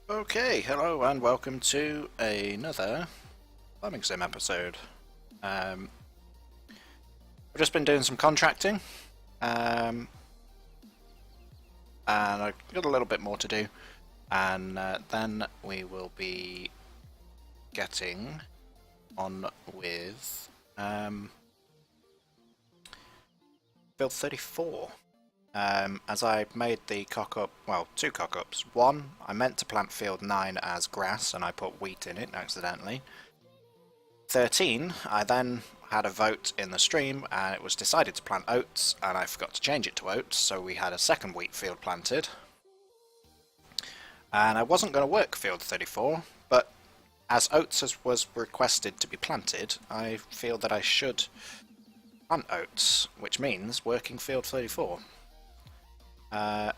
Okay, hello and welcome to another farming sim episode. I've just been doing some contracting, and I've got a little bit more to do, and then we will be getting on with build 34. As I made the cock-up, well, two cock-ups. One, I meant to plant field 9 as grass and I put wheat in it accidentally. 13, I then had a vote in the stream and it was decided to plant oats and I forgot to change it to oats, so we had a second wheat field planted. And I wasn't going to work field 34, but as oats was requested to be planted, I feel that I should plant oats, which means working field 34.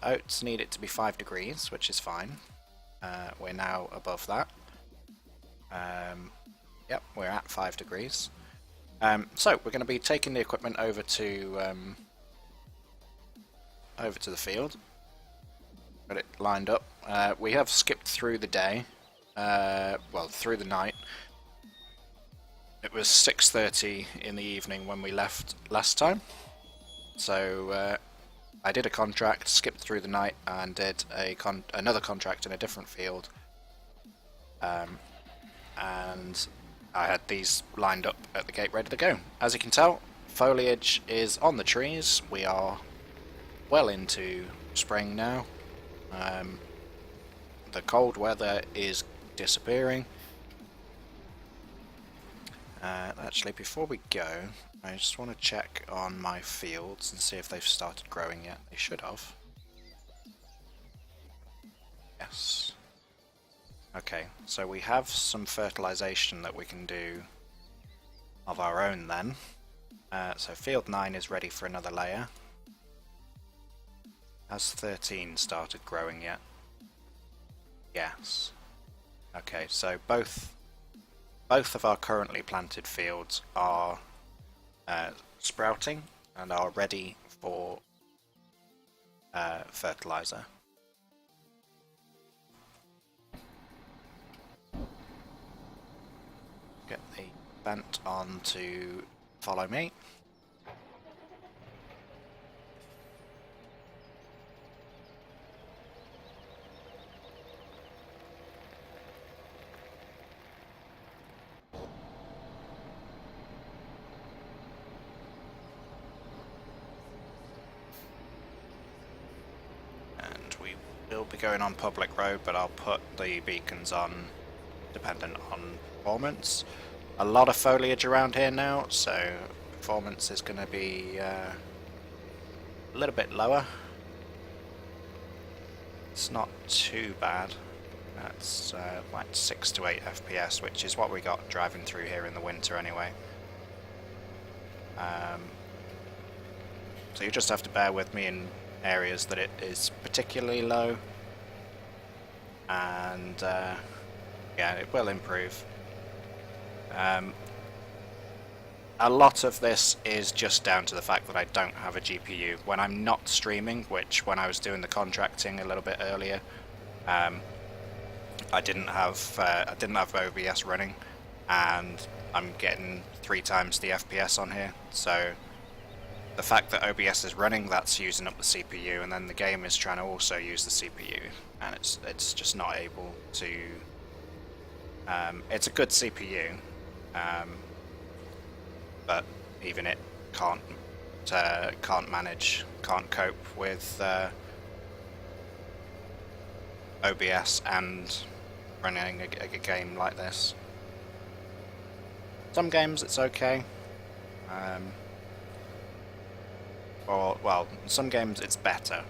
Oats need it to be 5 degrees, which is fine. We're now above that. Yep, we're at 5 degrees. So we're going to be taking the equipment over to the field. Got it lined up. We have skipped through the day. Well, through the night. It was 6:30 in the evening when we left last time. So I did a contract, skipped through the night, and did another contract in a different field. And I had these lined up at the gate ready to go. As you can tell, foliage is on the trees. We are well into spring now. The cold weather is disappearing. Actually, before we go, I just want to check on my fields and see if they've started growing yet. They should have. Yes. Okay, so we have some fertilization that we can do of our own then. So field 9 is ready for another layer. Has 13 started growing yet? Yes. Okay, so both of our currently planted fields are sprouting and are ready for fertilizer. Get the vent on to follow me. We'll be going on public road, but I'll put the beacons on dependent on performance. A lot of foliage around here now, so performance is going to be a little bit lower. It's not too bad. That's like 6 to 8 FPS, which is what we got driving through here in the winter anyway. So you just have to bear with me in areas that it is particularly low, and yeah, it will improve. A lot of this is just down to the fact that I don't have a GPU. When I'm not streaming, which when I was doing the contracting a little bit earlier, I didn't have OBS running, and I'm getting 3 times the FPS on here, so the fact that OBS is running, that's using up the CPU, and then the game is trying to also use the CPU, and it's just not able to. It's a good CPU, but even it can't cope with OBS and running a game like this. Some games it's okay. Or, well, in some games it's better,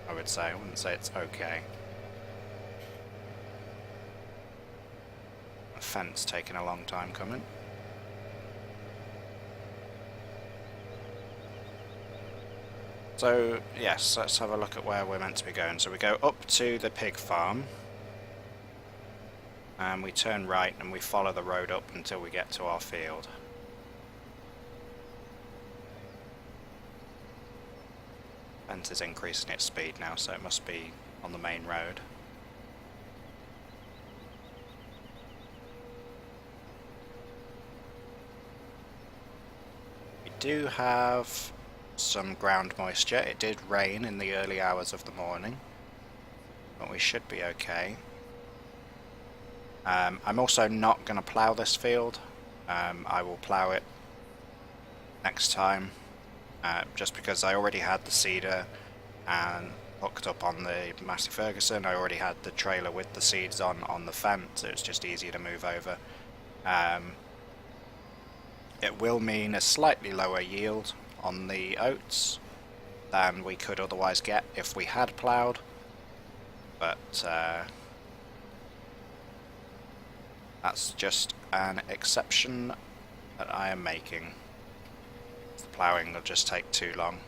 I would say. I wouldn't say it's okay. A fence taking a long time coming. So, yes, let's have a look at where we're meant to be going. So we go up to the pig farm, and we turn right and we follow the road up until we get to our field. Fence is increasing its speed now, so it must be on the main road. do have some ground moisture. It did rain in the early hours of the morning, but we should be okay. I'm also not going to plough this field. I will plough it next time, just because I already had the seeder and hooked up on the Massey Ferguson. I already had the trailer with the seeds on the fence, so it's just easier to move over. It will mean a slightly lower yield on the oats than we could otherwise get if we had ploughed, but that's just an exception that I am making. The ploughing will just take too long.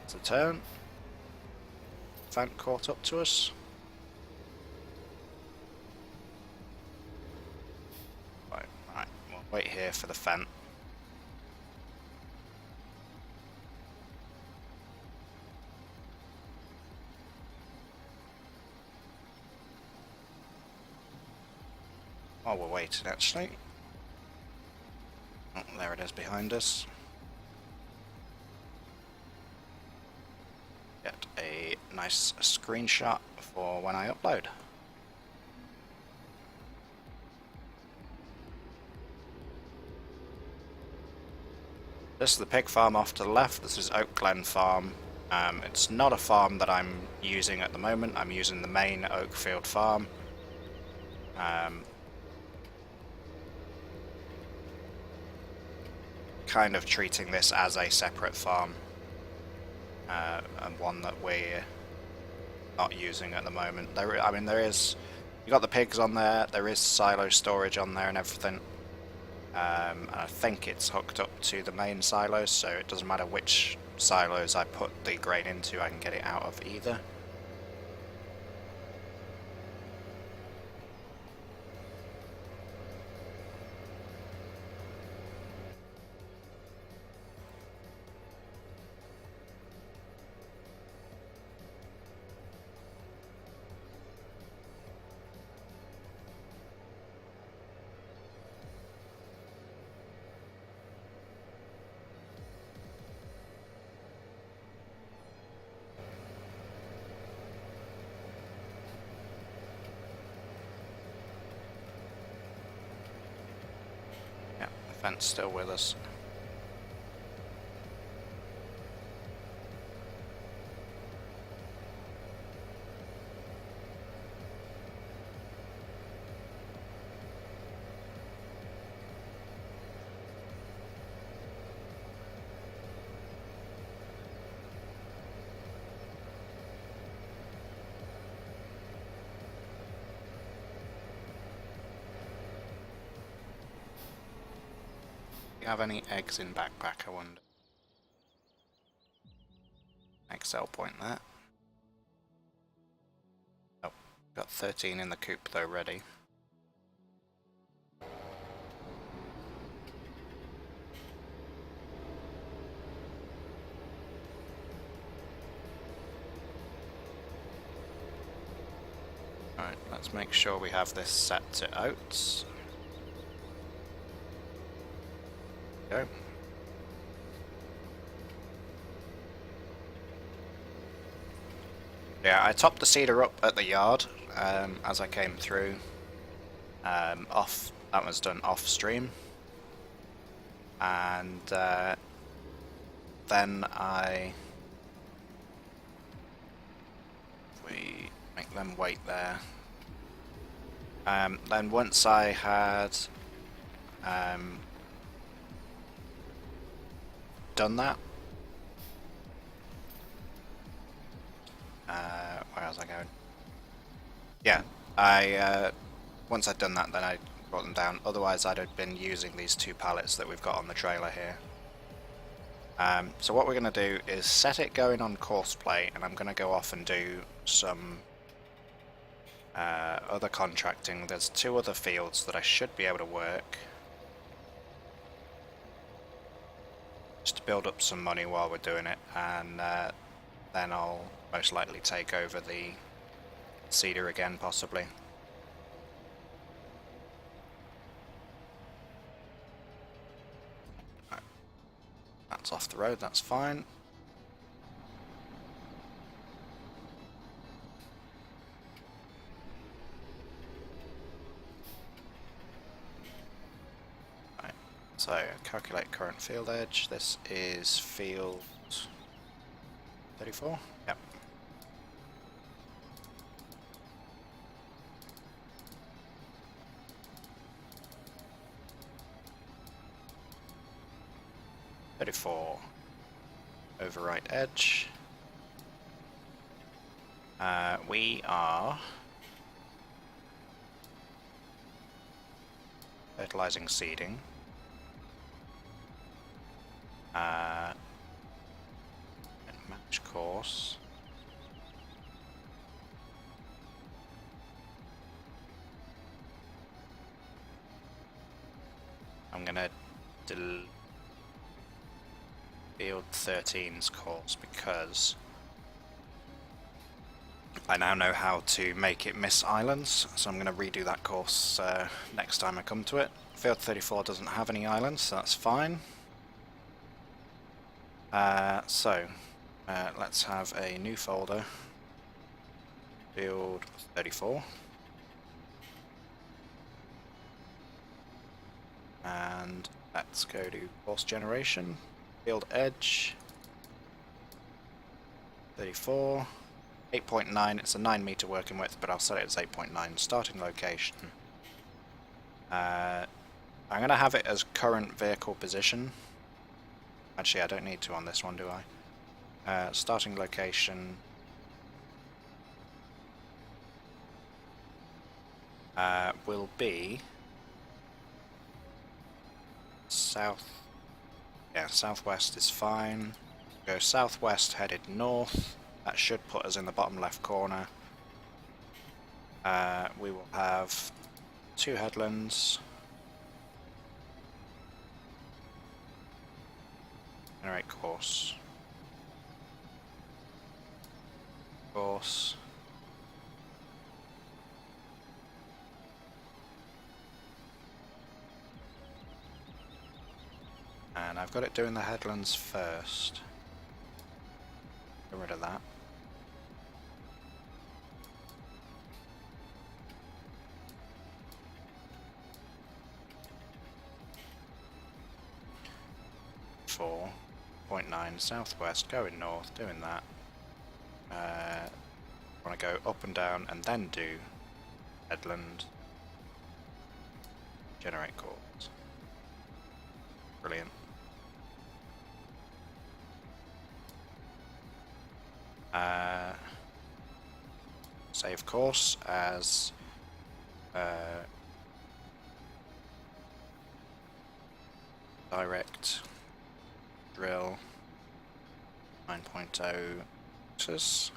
It's a turn. Fant caught up to us. Right, we'll wait here for the Fant. While we're waiting, actually. Oh, there it is behind us. Get a nice screenshot for when I upload. This is the pig farm off to the left. This is Oak Glen Farm. It's not a farm that I'm using at the moment. I'm using the main Oakfield farm. Kind of treating this as a separate farm, and one that we're not using at the moment. I mean, there is, you got the pigs on there. There is silo storage on there and everything. And I think it's hooked up to the main silos, so it doesn't matter which silos I put the grain into. I can get it out of either. Fence still with us. Do you have any eggs in backpack, I wonder? Excel point there. Oh, got 13 in the coop though ready. Alright, let's make sure we have this set to oats. Go. Yeah, I topped the seeder up at the yard as I came through. Off, that was done off stream, and then we make them wait there. Then once I had done that, where was I going? Yeah, once I'd done that, then I brought them down. Otherwise, I'd have been using these 2 pallets that we've got on the trailer here. So what we're going to do is set it going on course play, and I'm going to go off and do some other contracting. There's 2 other fields that I should be able to work, just to build up some money while we're doing it, and then I'll most likely take over the seeder again, possibly. off the road, that's fine. Right, so calculate current field edge. This is field 34? Yep. Overwrite edge. We are fertilizing seeding. And match course. I'm gonna Field 13's course because I now know how to make it miss islands, so I'm going to redo that course next time I come to it. Field 34 doesn't have any islands, so that's fine. Let's have a new folder. Field 34. And let's go to course generation. Field edge 34, 8.9, it's a 9 meter working width, but I'll set it as 8.9. Starting location. I'm going to have it as current vehicle position. Actually, I don't need to on this one, do I? Starting location. Will be south. Yeah, southwest is fine. Go southwest, headed north. That should put us in the bottom left corner. We will have 2 headlands. Generate course. Course. And I've got it doing the headlands first. Get rid of that. Four. 0.9 southwest, going north, doing that. Want to go up and down and then do headland. Generate course. Brilliant. Save course as direct drill 9.0 axis.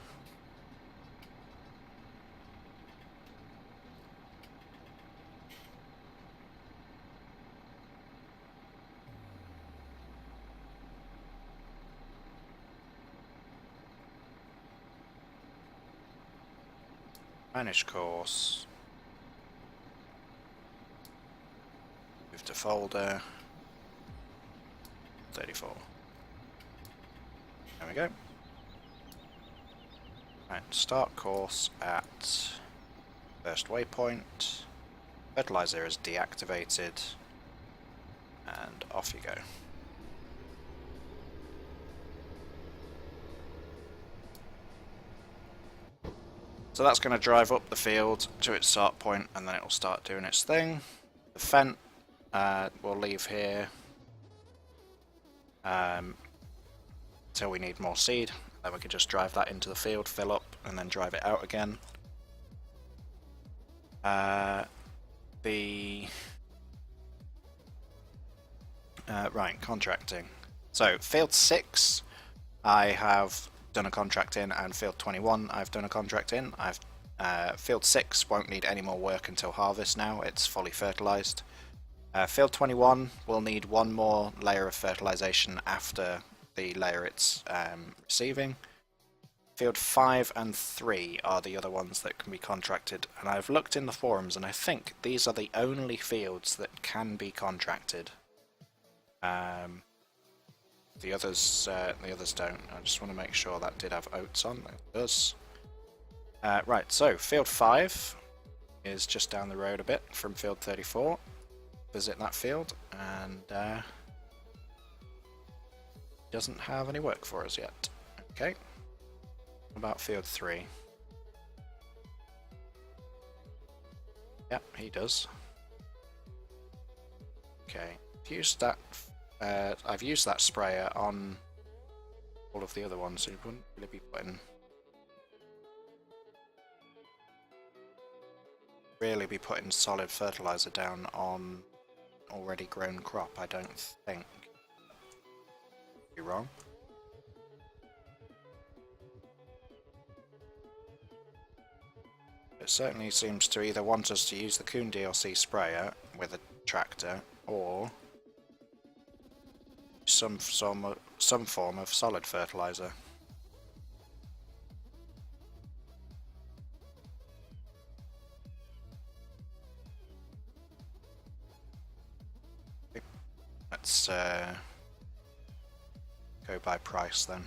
Manage course. Move to folder. 34. There we go. Right, start course at first waypoint. Fertilizer is deactivated. And off you go. So that's going to drive up the field to its start point, and then it will start doing its thing. The Fent we'll leave here until we need more seed. Then we could just drive that into the field, fill up, and then drive it out again. Right, contracting. So field 6 I have done a contract in, and field 21 I've done a contract in. Field 6 won't need any more work until harvest now, it's fully fertilized. Field 21 will need one more layer of fertilization after the layer it's receiving. Field 5 and 3 are the other ones that can be contracted, and I've looked in the forums and I think these are the only fields that can be contracted. The others don't. I just want to make sure that did have oats on. It does. Right, so field 5 is just down the road a bit from field 34. Visit that field, and doesn't have any work for us yet. Okay. What about field 3? Yep, he does. Okay, I've used that sprayer on all of the other ones, so you wouldn't really be putting solid fertilizer down on already grown crop, I don't think. Be wrong. It certainly seems to either want us to use the Coon DLC sprayer with a tractor, or some form of solid fertilizer. Let's go by price then.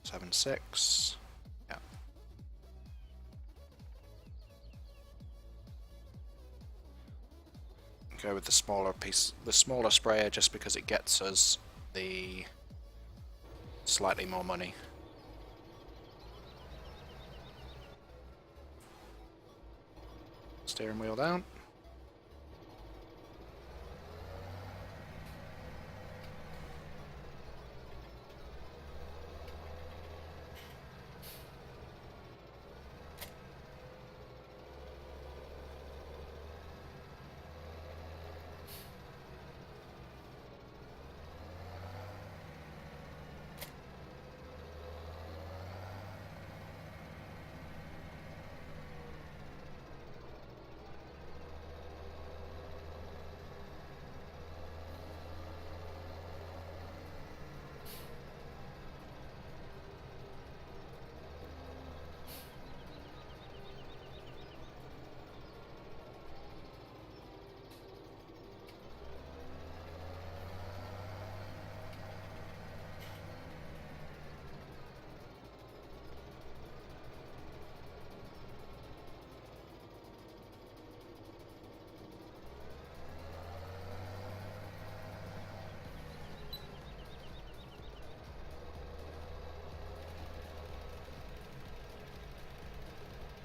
7.6. Yeah. Go with the smaller sprayer, just because it gets us the slightly more money. Steering wheel down.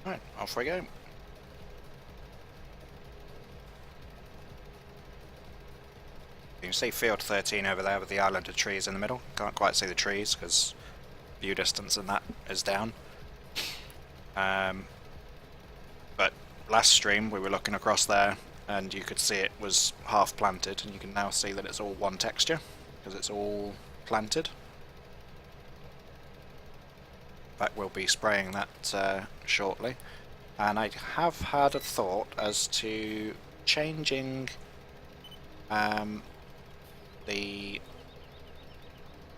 Right, off we go. You can see field 13 over there with the island of trees in the middle. Can't quite see the trees because view distance and that is down. But last stream we were looking across there and you could see it was half planted, and you can now see that it's all one texture because it's all planted. In fact, we'll be spraying that shortly, and I have had a thought as to changing the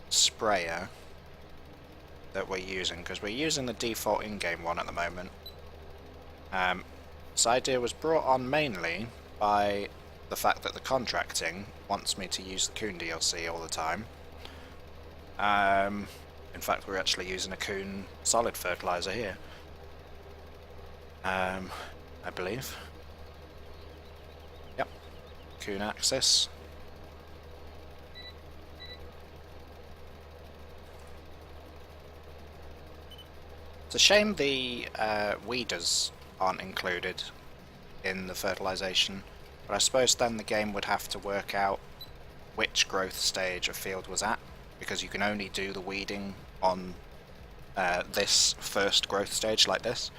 sprayer that we're using, because we're using the default in-game one at the moment. This idea was brought on mainly by the fact that the contracting wants me to use the Coon DLC all the time. In fact, we're actually using a Coon solid fertilizer here. I believe. Yep. Coon Axis. It's a shame the weeders aren't included in the fertilization, but I suppose then the game would have to work out which growth stage a field was at, because you can only do the weeding on this first growth stage like this.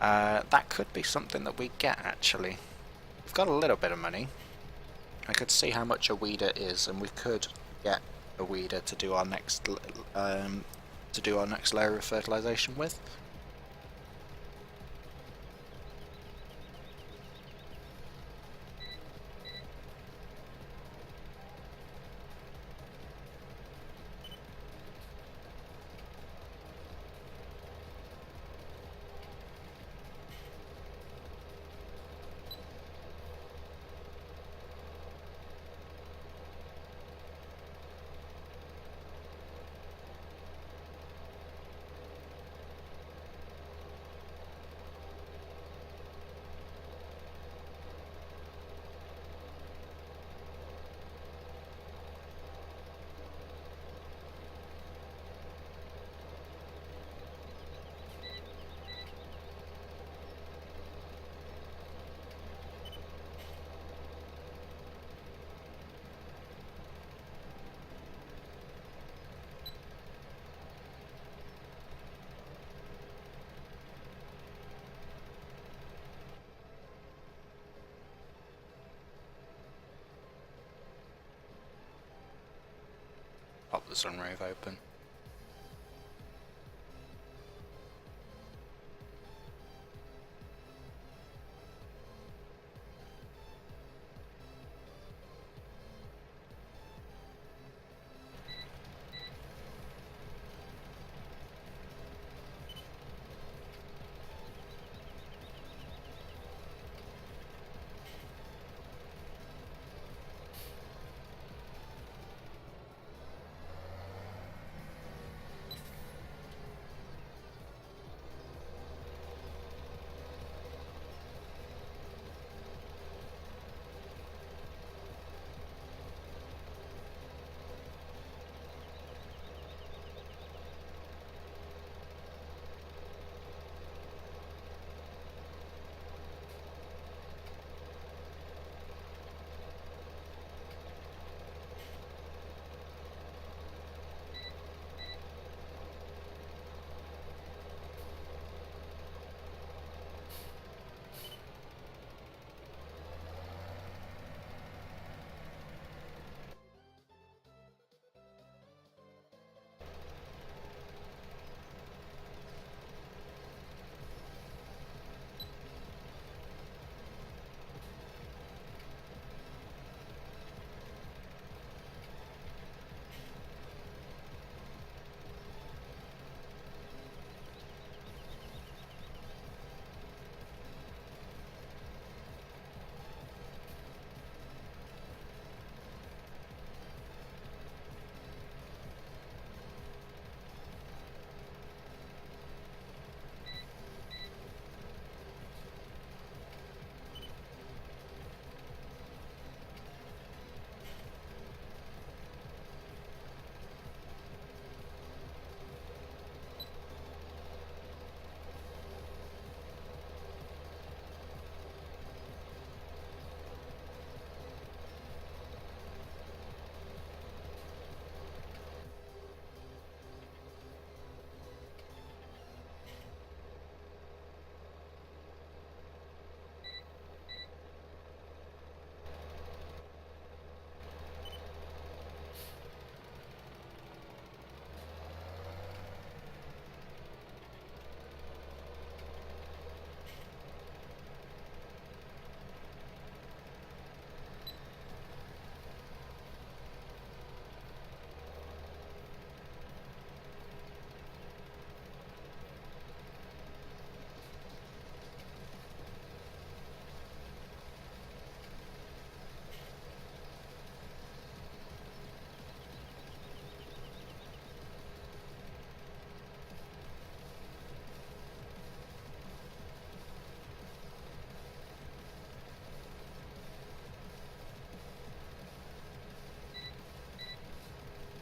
That could be something that we get, actually. We've got a little bit of money. I could see how much a weeder is, and we could get a weeder to do our next layer of fertilization with. the sunroof open.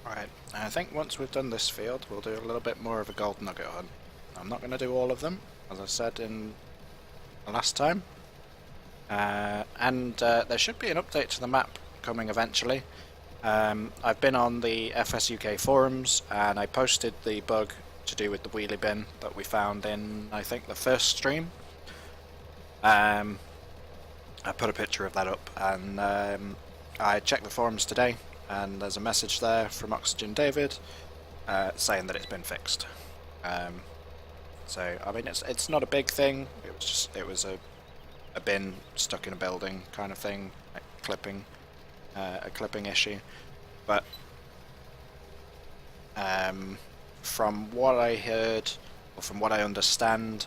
Right, I think once we've done this field, we'll do a little bit more of a gold nugget hunt. I'm not going to do all of them, as I said in the last time. And there should be an update to the map coming eventually. I've been on the FS UK forums, and I posted the bug to do with the wheelie bin that we found in, I think, the first stream. I put a picture of that up, and I checked the forums today, and there's a message there from Oxygen David saying that it's been fixed. So I mean, it's not a big thing. It was a bin stuck in a building kind of thing, like a clipping issue. But from what I heard, or from what I understand,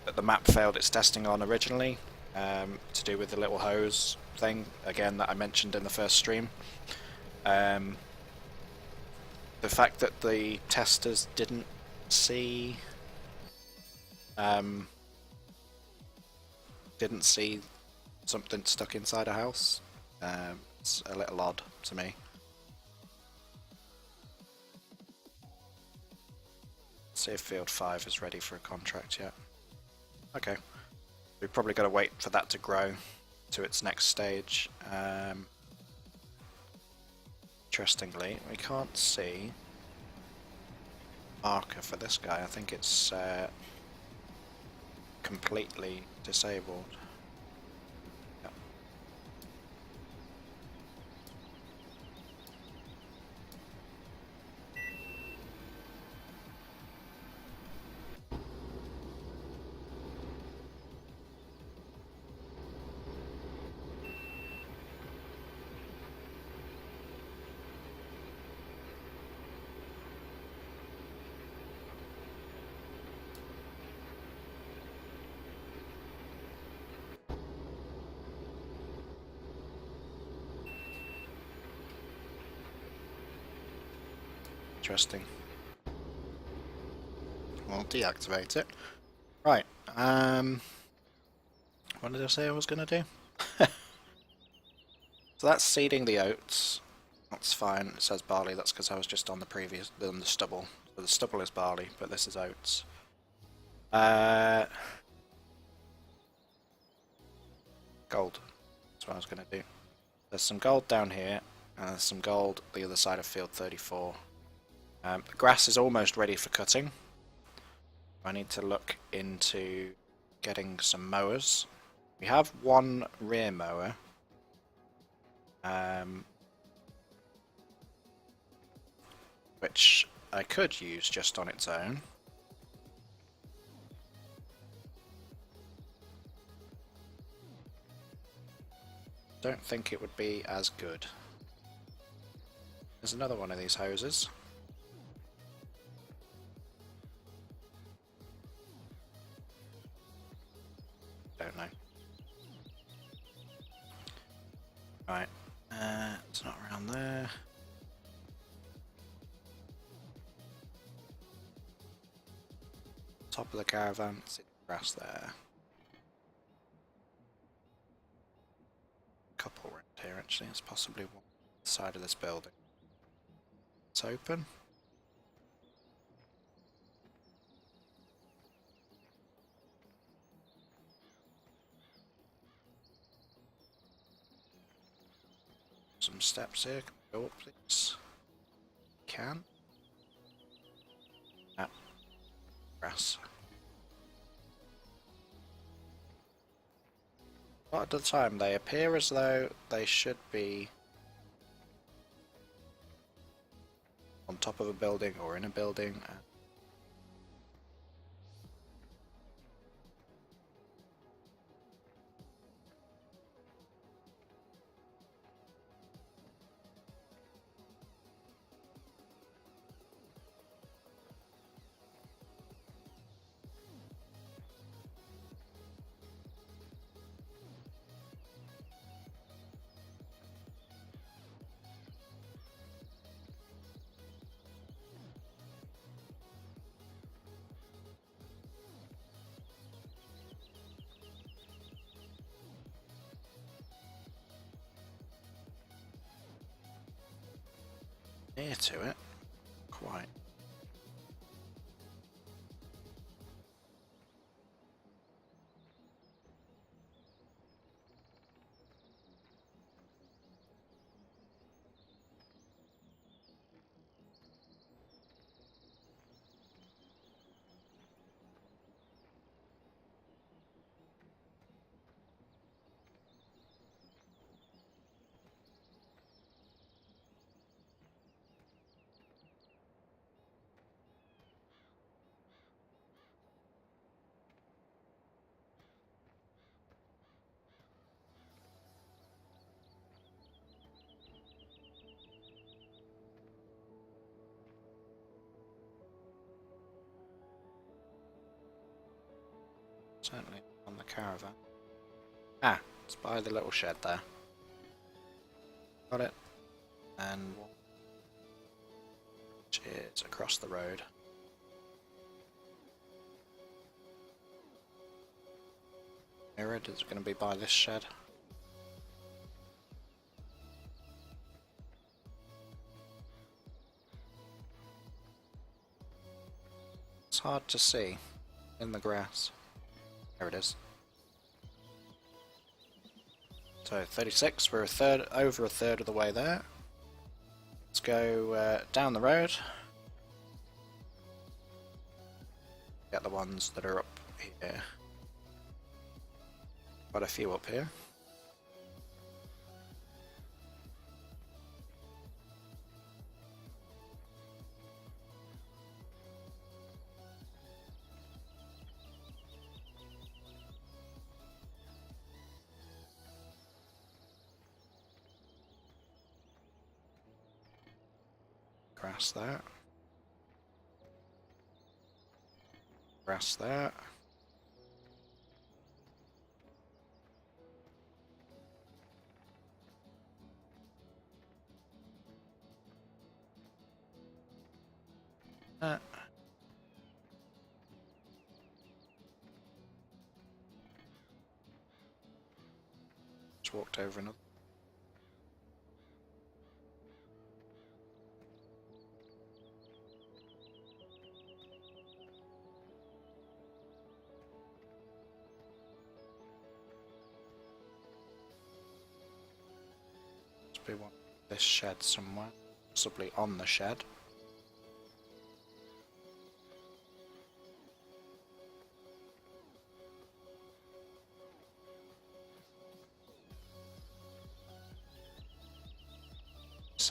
that the map failed its testing on originally, to do with the little hose thing, again, that I mentioned in the first stream. The fact that the testers didn't see something stuck inside a house, it's a little odd to me. Let's see if Field 5 is ready for a contract yet. Okay, we've probably got to wait for that to grow to its next stage. Interestingly, we can't see marker for this guy. I think it's completely disabled. Yep. Interesting. We'll deactivate it. Right, what did I say I was going to do? So that's seeding the oats. That's fine. It says barley. That's because I was just on the stubble. So the stubble is barley, but this is oats. Gold. That's what I was going to do. There's some gold down here, and there's some gold the other side of field 34. The grass is almost ready for cutting. I need to look into getting some mowers. We have one rear mower. Which I could use just on its own. Don't think it would be as good. There's another one of these hoses. Don't know. Right, it's not around there. Top of the caravan, it's in the grass there. Couple around here actually, it's possibly one side of this building. It's open. Some steps here, can we go up please? Can. Ah, grass. A lot of the time they appear as though they should be on top of a building or in a building. Near to it, quite. Certainly on the caravan. Ah, it's by the little shed there. Got it. And which is across the road. Mirrored is going to be by this shed. It's hard to see in the grass. There it is. So 36, we're over a third of the way there. Let's go down the road. Get the ones that are up here. Quite a few up here. Grass there. Grass there. Just walked over another. Must be one this shed somewhere, possibly on the shed.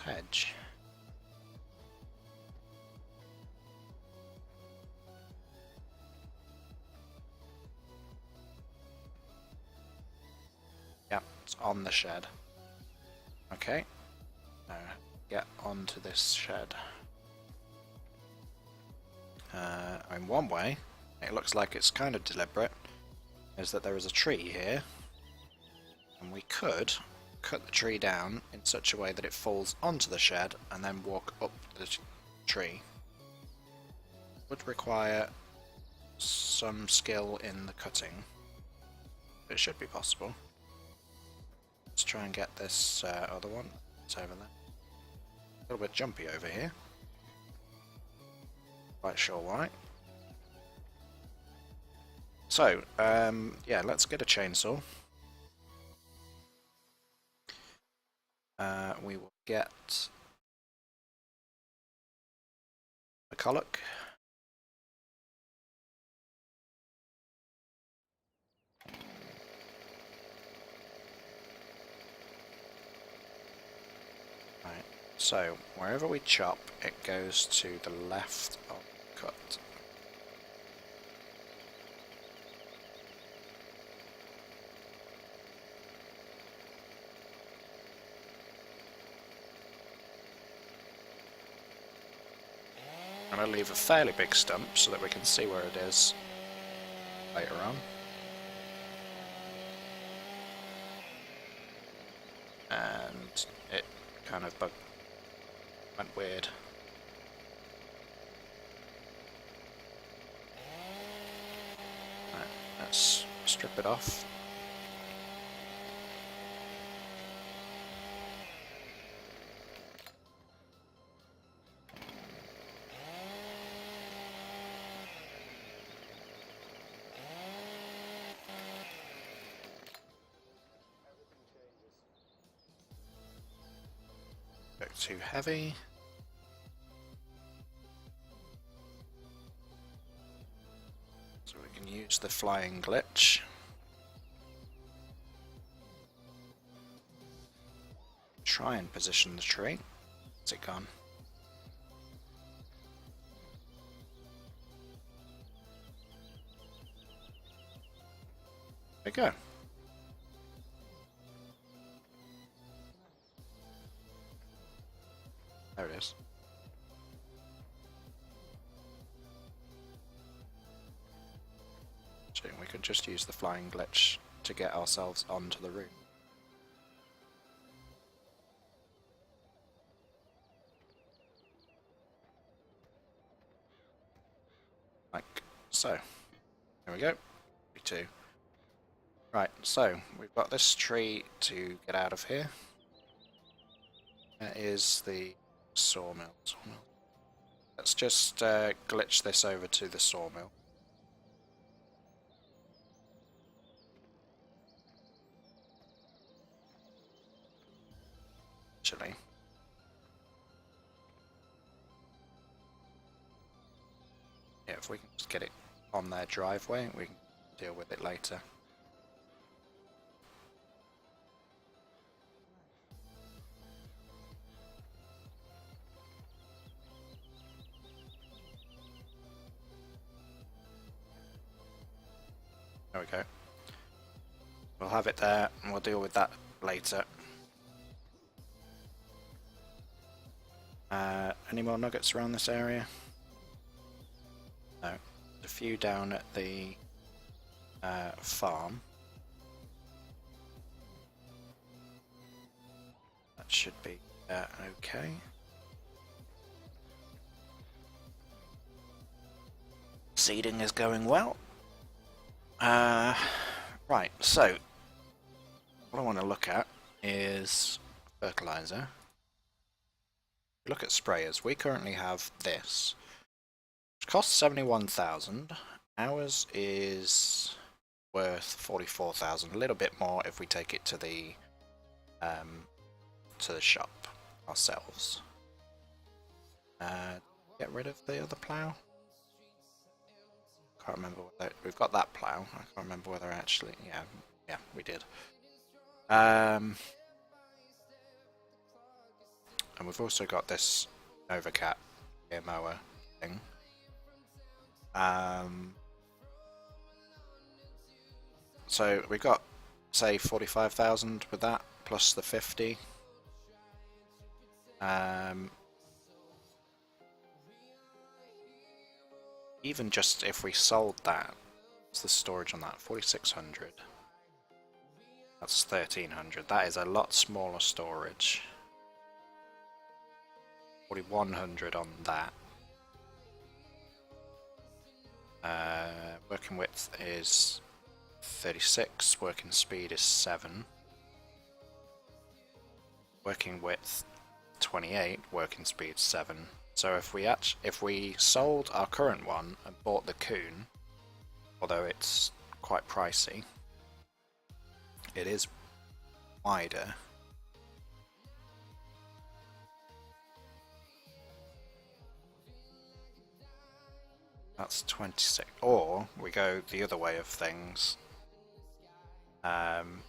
Hedge. Yeah, it's on the shed. Okay. Now get onto this shed. In one way, it looks like it's kind of deliberate, is that there is a tree here, and we could cut the tree down in such a way that it falls onto the shed and then walk up the tree. Would require some skill in the cutting, but it should be possible. Let's try and get this other one. It's over there. A little bit jumpy over here. Quite sure why. So, yeah, let's get a chainsaw. We will get a colloc. Right, so wherever we chop, it goes to the left of the cut. I'm going to leave a fairly big stump so that we can see where it is later on. And it kind of went weird. Right, let's strip it off. Bit too heavy. So we can use the flying glitch. Try and position the tree. Where's it gone? There we go. There it is. So we could just use the flying glitch to get ourselves onto the room. Like so. There we go. 2. Right, so we've got this tree to get out of here. That is the sawmill. Let's just glitch this over to the sawmill. Actually. Yeah, if we can just get it on their driveway, we can deal with it later. There we go. We'll have it there and we'll deal with that later. Any more nuggets around this area? No. There's a few down at the farm. That should be okay. seeding is going well. Right, so what I want to look at is fertilizer. Look at sprayers. We currently have this, which costs 71,000. Ours is worth 44,000. A little bit more if we take it to the shop ourselves. Get rid of the other plough. Can't remember whether we've got that plough. I can't remember whether actually, yeah, we did. And we've also got this Novacat ear mower thing. So we got, say, 45,000 with that plus the 50. Even just if we sold that, what's the storage on that? 4,600. That's 1,300. That is a lot smaller storage. 4,100 on that. Working width is 36. Working speed is 7. Working width 28. Working speed 7. So if we sold our current one and bought the Coon, although it's quite pricey, it is wider. That's 26. Or we go the other way of things. And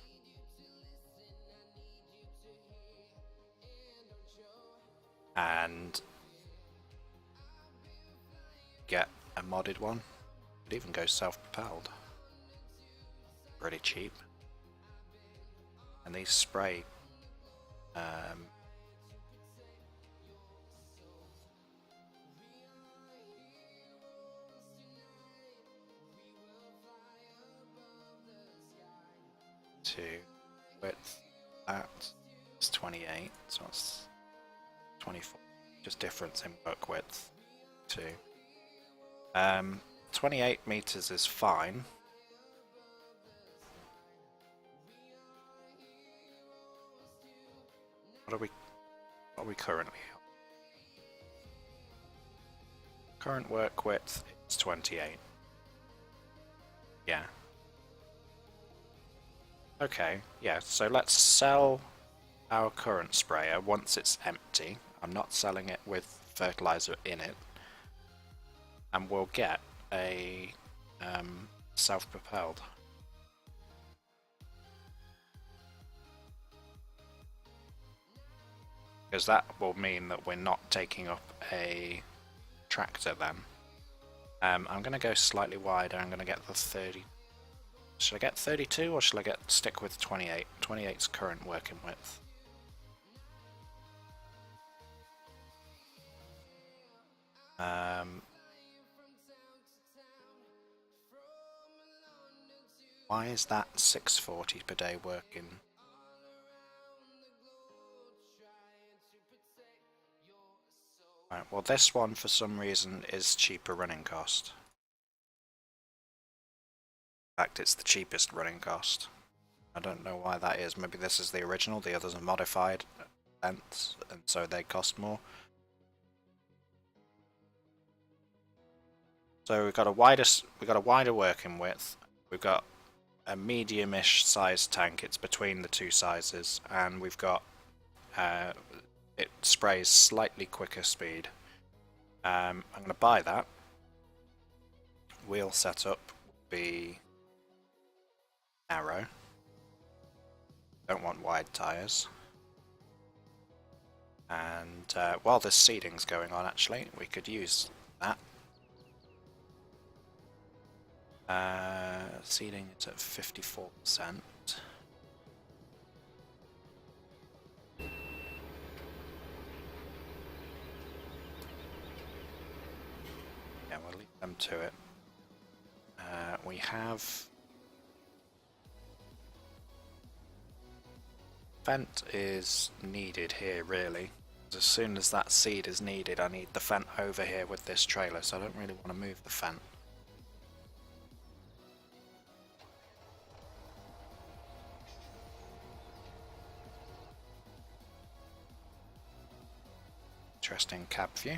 get a modded one. Could even go self-propelled. Pretty cheap. And these spray to width, that is 28, so it's 24. Just difference in work width too. 28 meters is fine. What are we currently on? Current work width is 28. Yeah. Okay, yeah, so let's sell our current sprayer once it's empty. I'm not selling it with fertilizer in it. And we'll get a self-propelled. Because that will mean that we're not taking up a tractor then. I'm going to go slightly wider. I'm going to get the 30. Should I get 32 or should I stick with 28? 28's current working width. Why is that 640 per day working? Right, well this one for some reason is cheaper running cost. In fact, it's the cheapest running cost. I don't know why that is. Maybe this is the original, the others are modified lengths, and so they cost more. So we've got a wider working width. We've got a medium-ish sized tank. It's between the two sizes, and we've got it sprays slightly quicker speed. I'm going to buy that. Wheel setup will be narrow. Don't want wide tyres. And while this seeding's going on, actually, we could use that. Seeding is at 54%. Yeah, we'll leave them to it. We have Fent is needed here, really. As soon as that seed is needed, I need the Fent over here with this trailer, so I don't really want to move the Fent. Interesting cab view.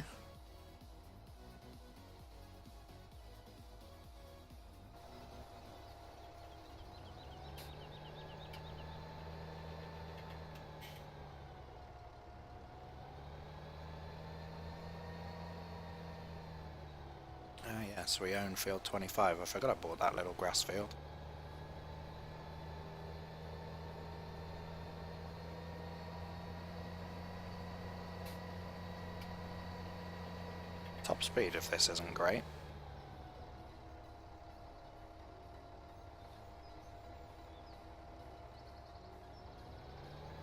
Oh yeah, so we own field 25. I forgot I bought that little grass field. Top speed if this isn't great.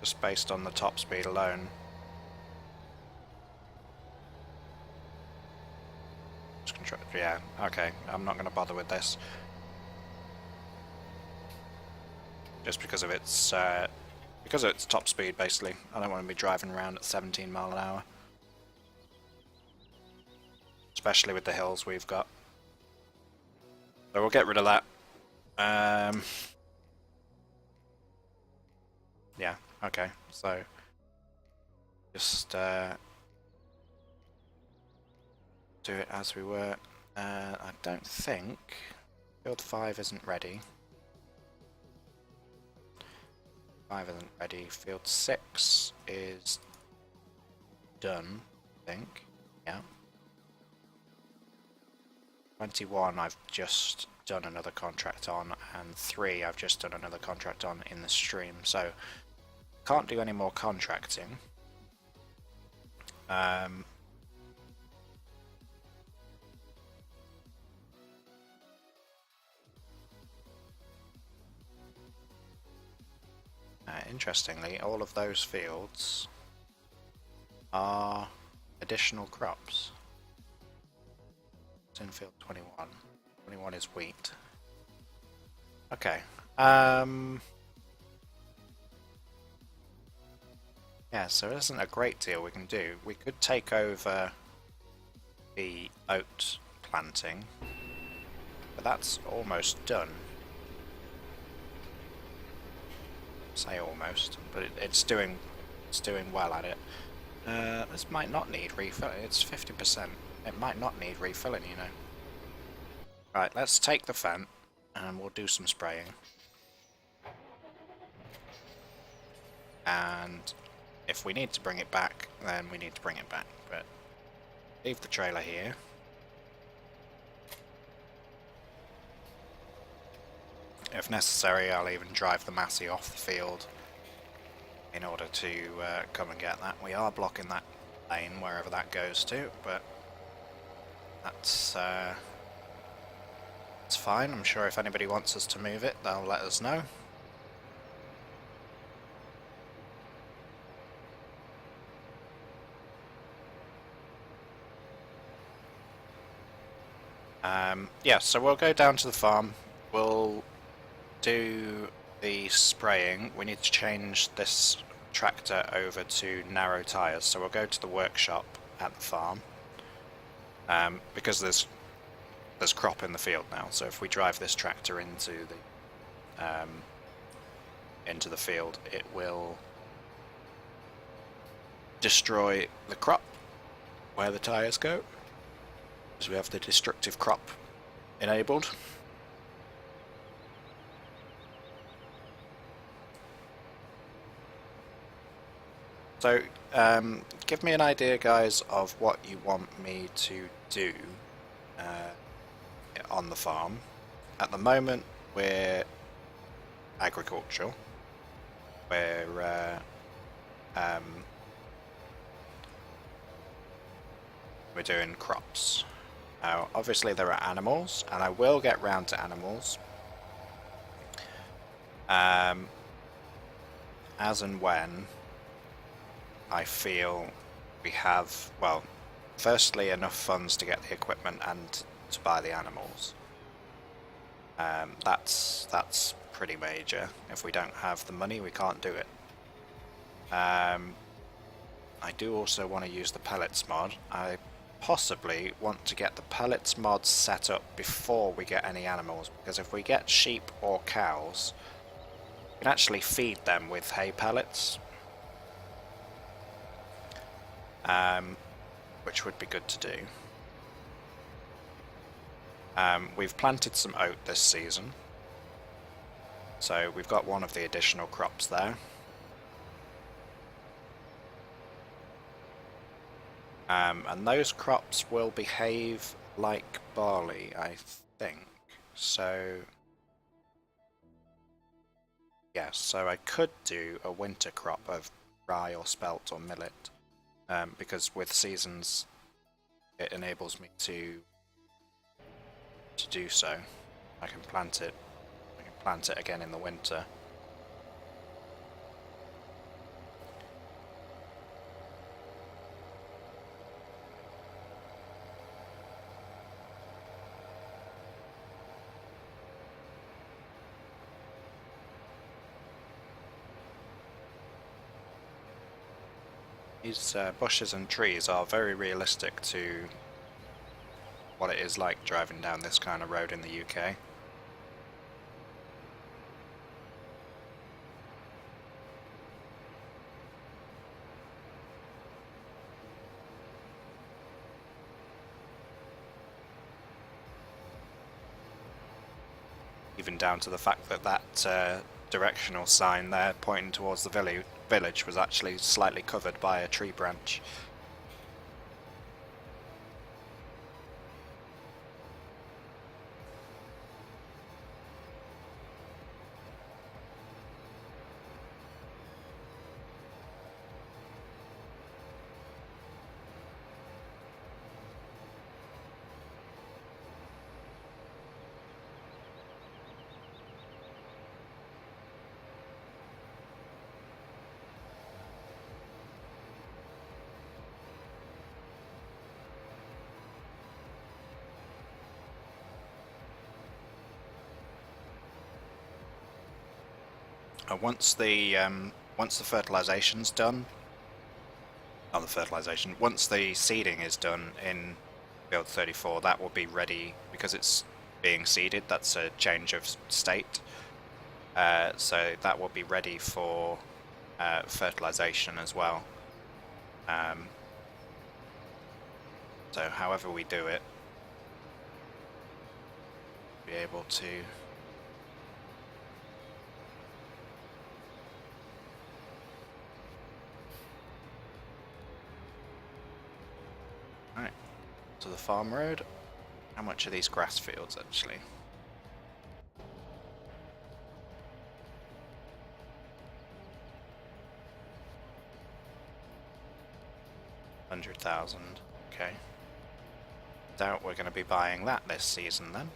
Just based on the top speed alone. Yeah, okay, I'm not going to bother with this. Just because of its top speed, basically. I don't want to be driving around at 17 mile an hour. Especially with the hills we've got. So we'll get rid of that. Yeah, okay, so just do it as we were. I don't think field 5 isn't ready. 5 isn't ready. Field 6 is done, I think. Yeah. 21 I've just done another contract on, and 3 I've just done another contract on in the stream, so can't do any more contracting. Interestingly, all of those fields are additional crops. It's in field 21. 21 is wheat. Okay. Yeah, so there isn't a great deal we can do. We could take over the oat planting, but that's almost done. Say almost, but it's doing well at it. This might not need refilling. It's 50%. It might not need refilling, you know. Right, let's take the Fent and we'll do some spraying. And if we need to bring it back, then we need to bring it back. But leave the trailer here. If necessary, I'll even drive the Massey off the field in order to come and get that. We are blocking that lane wherever that goes to, but that's it's fine. I'm sure if anybody wants us to move it, they'll let us know. Yeah, so we'll go down to the farm. We'll do the spraying. We need to change this tractor over to narrow tyres, so we'll go to the workshop at the farm, because there's crop in the field now, so if we drive this tractor into the field, it will destroy the crop where the tyres go, because we have the destructive crop enabled. So, give me an idea, guys, of what you want me to do on the farm. At the moment, we're agricultural. We're doing crops. Now, obviously, there are animals, and I will get round to animals. As and when I feel we have, well, firstly enough funds to get the equipment and to buy the animals. That's pretty major. If we don't have the money, we can't do it. I do also want to use the pellets mod. I possibly want to get the pellets mod set up before we get any animals, because if we get sheep or cows, we can actually feed them with hay pellets. which would be good to do. We've planted some oat this season, so we've got one of the additional crops there. And those crops will behave like barley, I think. So yeah, so I could do a winter crop of rye or spelt or millet, because with seasons it enables me to do so. I can plant it again in the winter. These bushes and trees are very realistic to what it is like driving down this kind of road in the UK. Even down to the fact that that directional sign there pointing towards the village was actually slightly covered by a tree branch. Once the fertilization's done, once the seeding is done in build 34, that will be ready because it's being seeded. That's a change of state, so that will be ready for fertilization as well. So however we do it, be able to to the farm road. How much are these grass fields actually? $100,000. Okay. Doubt we're going to be buying that this season then.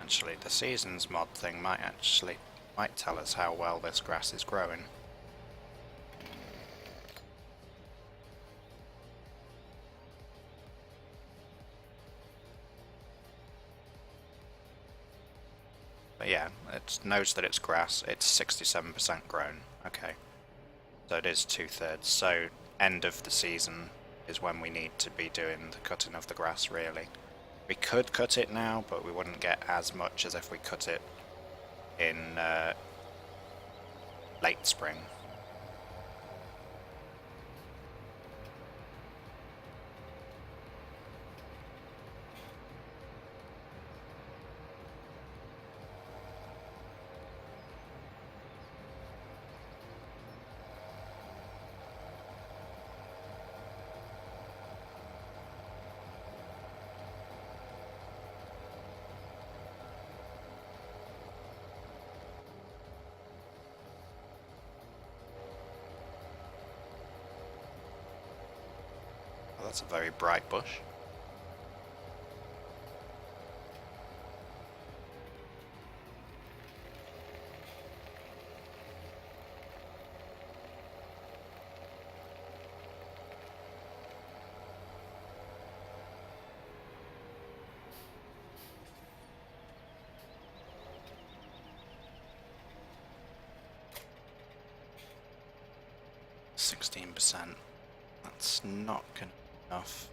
Actually, the seasons mod thing might tell us how well this grass is growing. But yeah, it knows that it's grass. It's 67% grown. Okay, so it is 2/3. So end of the season is when we need to be doing the cutting of the grass, really. We could cut it now, but we wouldn't get as much as if we cut it in late spring. Well, that's a very bright bush. 16%. That's not good enough.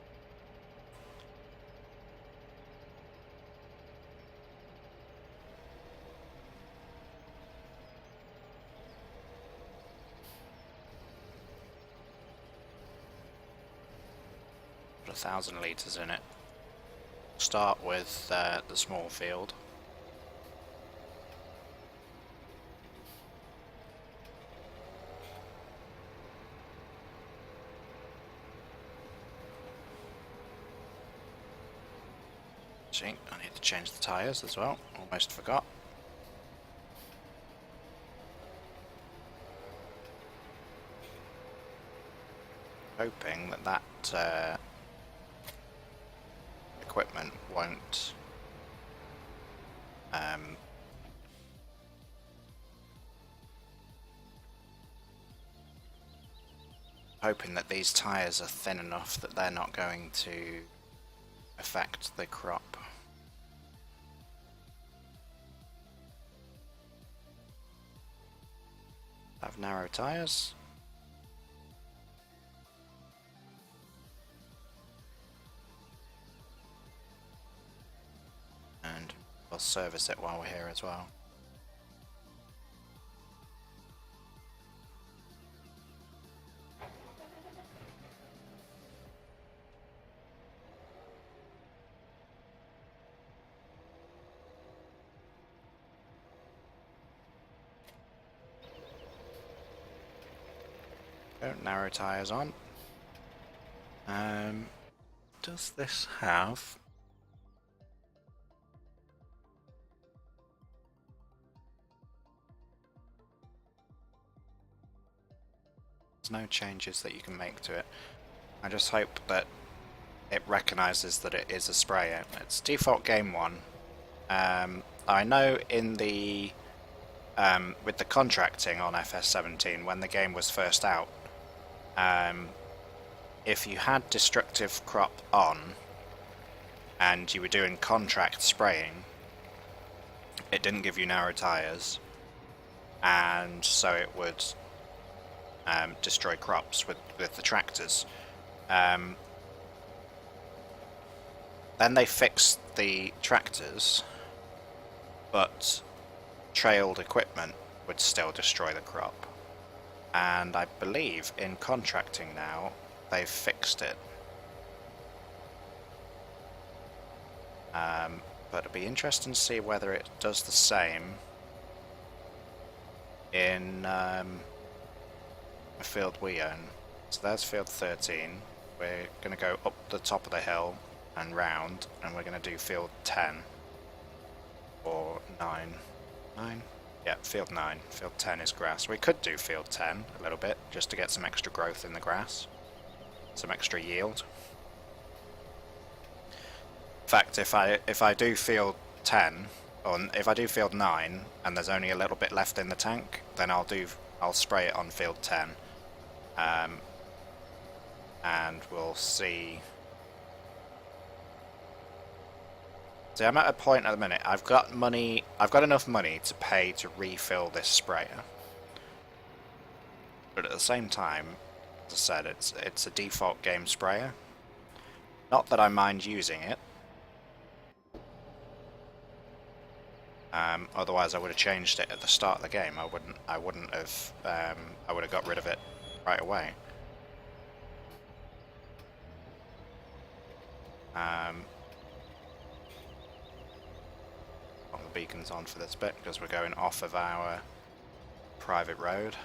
Put 1,000 litres in it. Start with the small field. I need to change the tyres as well, almost forgot. Hoping that equipment won't hoping that these tyres are thin enough that they're not going to affect the crop. Have narrow tyres. And we'll service it while we're here as well. Narrow tyres on. Does this have... There's no changes that you can make to it. I just hope that it recognises that it is a sprayer. It's default game 1. I know in the with the contracting on FS17 when the game was first out, if you had destructive crop on and you were doing contract spraying, it didn't give you narrow tyres, and so it would destroy crops with the tractors. Then they fixed the tractors, but trailed equipment would still destroy the crop. And I believe in contracting now, they've fixed it. But it'd be interesting to see whether it does the same in a field we own. So there's field 13. We're going to go up the top of the hill and round, and we're going to do field 10 or 9. 9? Yeah, field 9. Field 10 is grass. We could do field 10 a little bit, just to get some extra growth in the grass. Some extra yield. In fact, if I do field 10, or if I do field 9, and there's only a little bit left in the tank, then I'll spray it on field 10. And we'll see. See, I'm at a point at the minute, I've got enough money to pay to refill this sprayer. But at the same time, as I said, it's a default game sprayer. Not that I mind using it. Otherwise I would have changed it at the start of the game. I wouldn't have I would have got got rid of it right away. Put the beacons on for this bit because we're going off of our private road.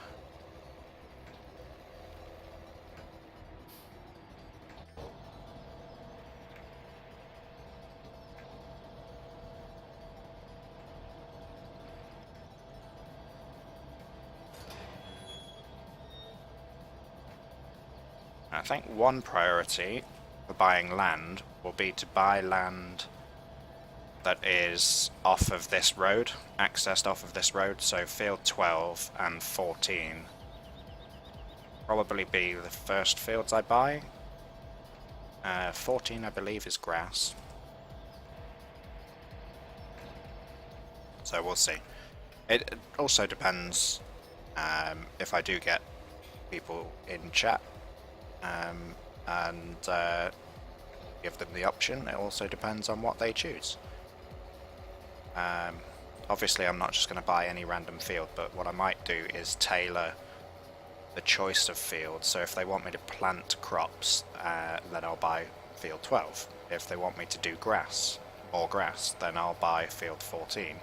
I think one priority for buying land will be to buy land that is off of this road, accessed off of this road, so field 12 and 14 probably be the first fields I buy. 14 I believe is grass. So we'll see. It also depends if I do get people in chat and give them the option. It also depends on what they choose. Obviously I'm not just going to buy any random field, but what I might do is tailor the choice of fields. So if they want me to plant crops, then I'll buy field 12. If they want me to do grass, more grass, then I'll buy field 14.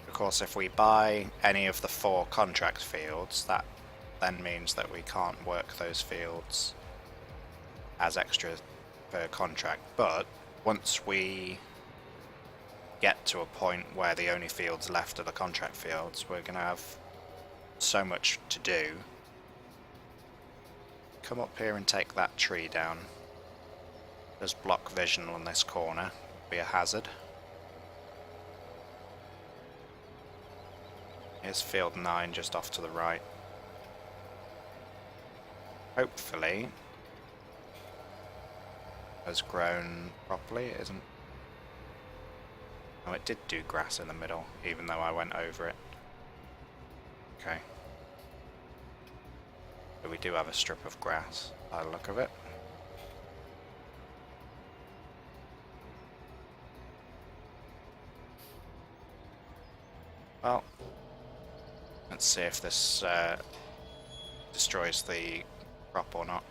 Of course, if we buy any of the 4 contract fields, that then means that we can't work those fields as extra per contract. But once we get to a point where the only fields left are the contract fields, we're going to have so much to do. Come up here and take that tree down. There's block vision on this corner, be a hazard. Here's field 9 just off to the right. Hopefully has grown properly. It isn't. Oh, it did do grass in the middle, even though I went over it. Okay. So we do have a strip of grass by the look of it. Well, let's see if this destroys the crop or not.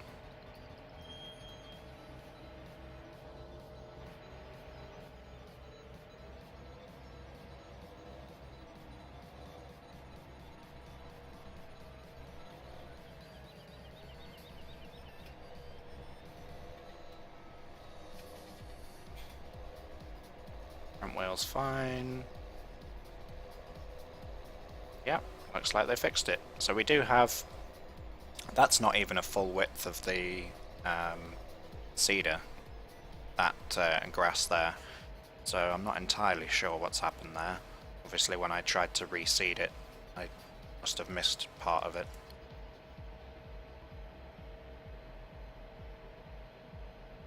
Front wheel's fine. Yep, looks like they fixed it. So we do have... That's not even a full width of the cedar, that grass there. So I'm not entirely sure what's happened there. Obviously when I tried to reseed it, I must have missed part of it.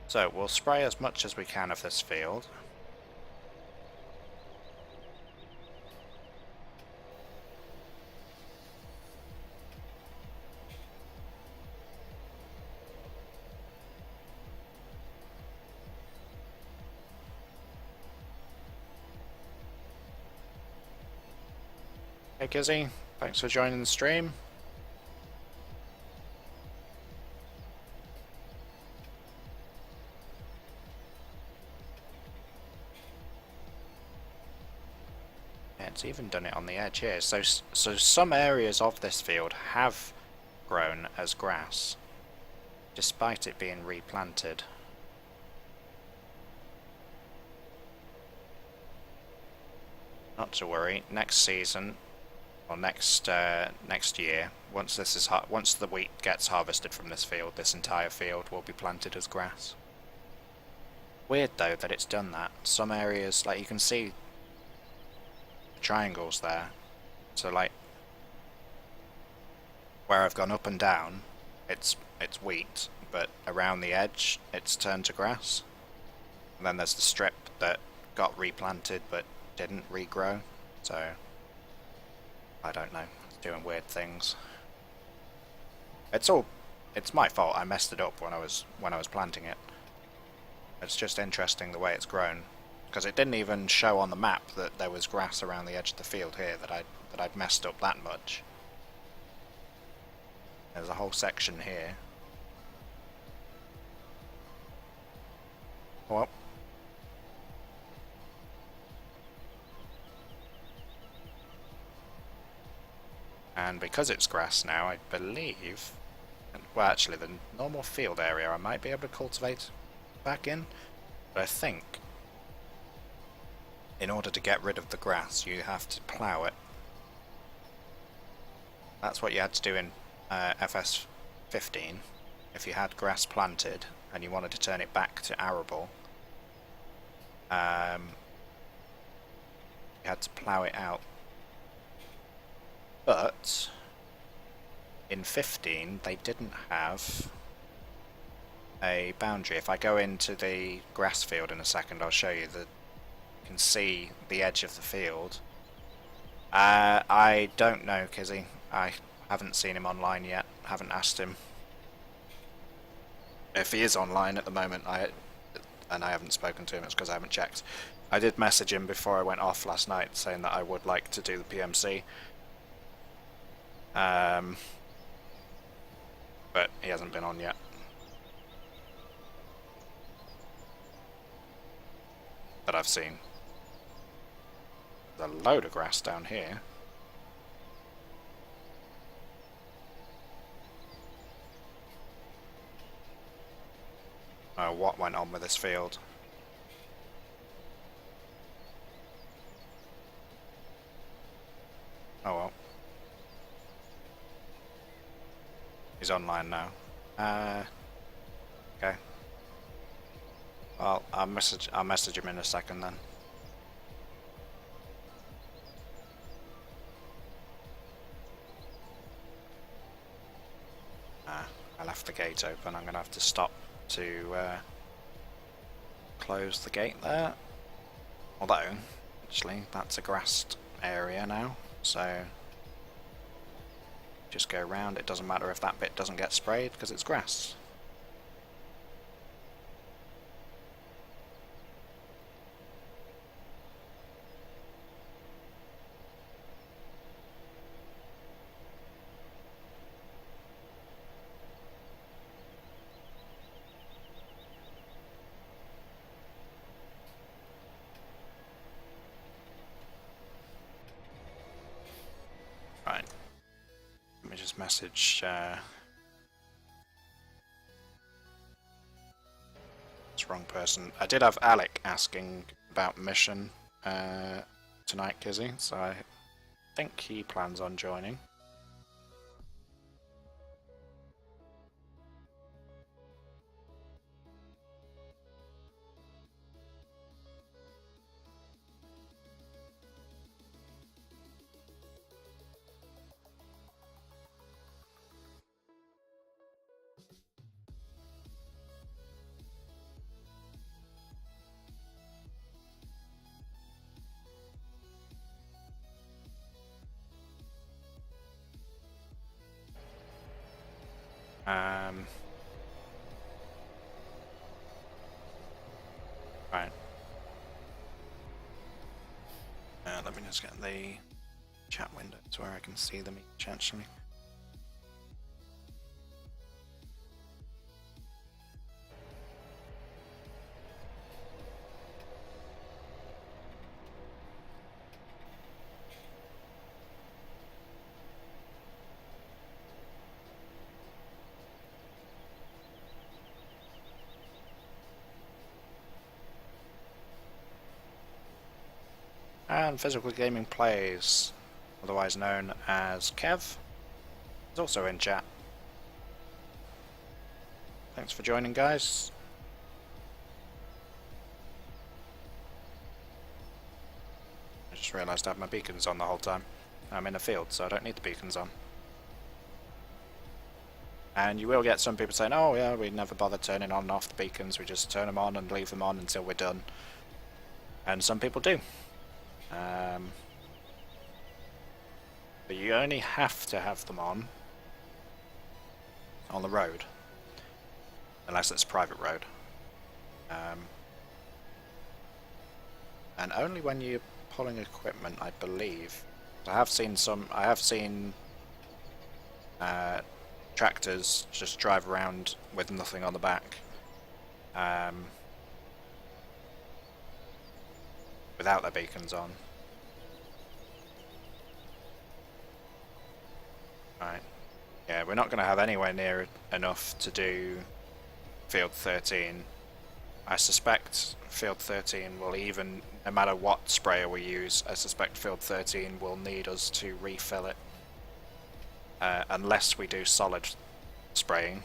So we'll spray as much as we can of this field. Hey Kizzy, thanks for joining the stream. Yeah, it's even done it on the edge here. So some areas of this field have grown as grass, despite it being replanted. Not to worry, next season, or next year, once the wheat gets harvested from this field, this entire field will be planted as grass. Weird though that it's done that. Some areas, like you can see triangles there, so like where I've gone up and down, it's wheat, but around the edge it's turned to grass. And then there's the strip that got replanted but didn't regrow, so I don't know, it's doing weird things. It's my fault. I messed it up when I was planting it. It's just interesting the way it's grown, because it didn't even show on the map that there was grass around the edge of the field here, that I'd messed up that much. There's a whole section here. Well, and because it's grass now, I believe, well actually the normal field area I might be able to cultivate back in, but I think in order to get rid of the grass you have to plough it. That's what you had to do in FS17 if you had grass planted and you wanted to turn it back to arable. You had to plough it out. But in 15 they didn't have a boundary. If I go into the grass field in a second, I'll show you that you can see the edge of the field. I don't know, Kizzy. I haven't seen him online yet. Haven't asked him. If he is online at the moment, I haven't spoken to him, it's because I haven't checked. I did message him before I went off last night saying that I would like to do the PMC. But he hasn't been on yet. But I've seen. There's a load of grass down here. Oh, what went on with this field? Oh well. He's online now. Okay. Well, I'll message him in a second then. I left the gate open. I'm gonna have to stop to close the gate there. Although, actually, that's a grassed area now, so just go around. It doesn't matter if that bit doesn't get sprayed because it's grass. Right. Let me just message it's wrong person. I did have Alec asking about mission tonight, Kizzy, so I think he plans on joining. Right. Let me just get the chat window to where I can see them each actually. And Physical Gaming Plays, otherwise known as Kev, is also in chat. Thanks for joining, guys. I just realised I have my beacons on the whole time. I'm in a field, so I don't need the beacons on. And you will get some people saying, oh yeah, we never bother turning on and off the beacons, we just turn them on and leave them on until we're done. And some people do. But you only have to have them on the road, unless it's a private road, and only when you're pulling equipment, I believe. I have seen tractors just drive around with nothing on the back, without their beacons on. Right. Yeah, we're not going to have anywhere near enough to do Field 13. I suspect Field 13 will even, no matter what sprayer we use, I suspect Field 13 will need us to refill it. Unless we do solid spraying.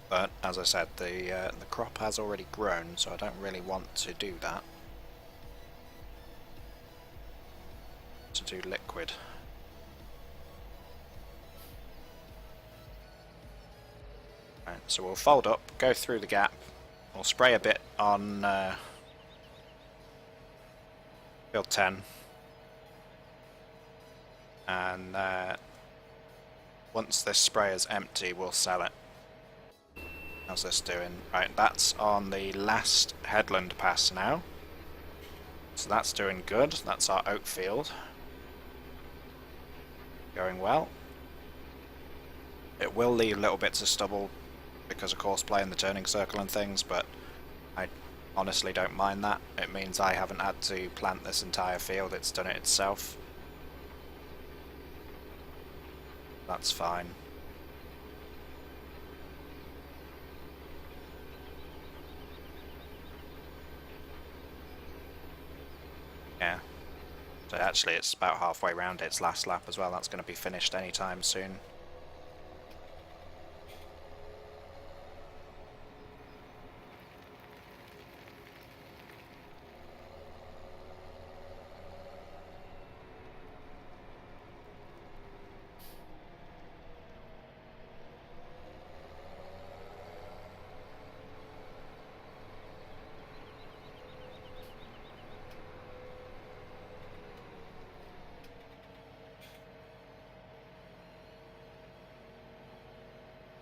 But, as I said, the crop has already grown, so I don't really want to do that. To do liquid. So we'll fold up, go through the gap, we'll spray a bit on field 10, and once this spray is empty we'll sell it. How's this doing? Right, that's on the last headland pass now. So that's doing good. That's our Oakfield. Going well. It will leave little bits of stubble because of course playing the turning circle and things, but I honestly don't mind that. It means I haven't had to plant this entire field, it's done it itself. That's fine. Yeah. So actually it's about halfway round its last lap as well. That's going to be finished anytime soon.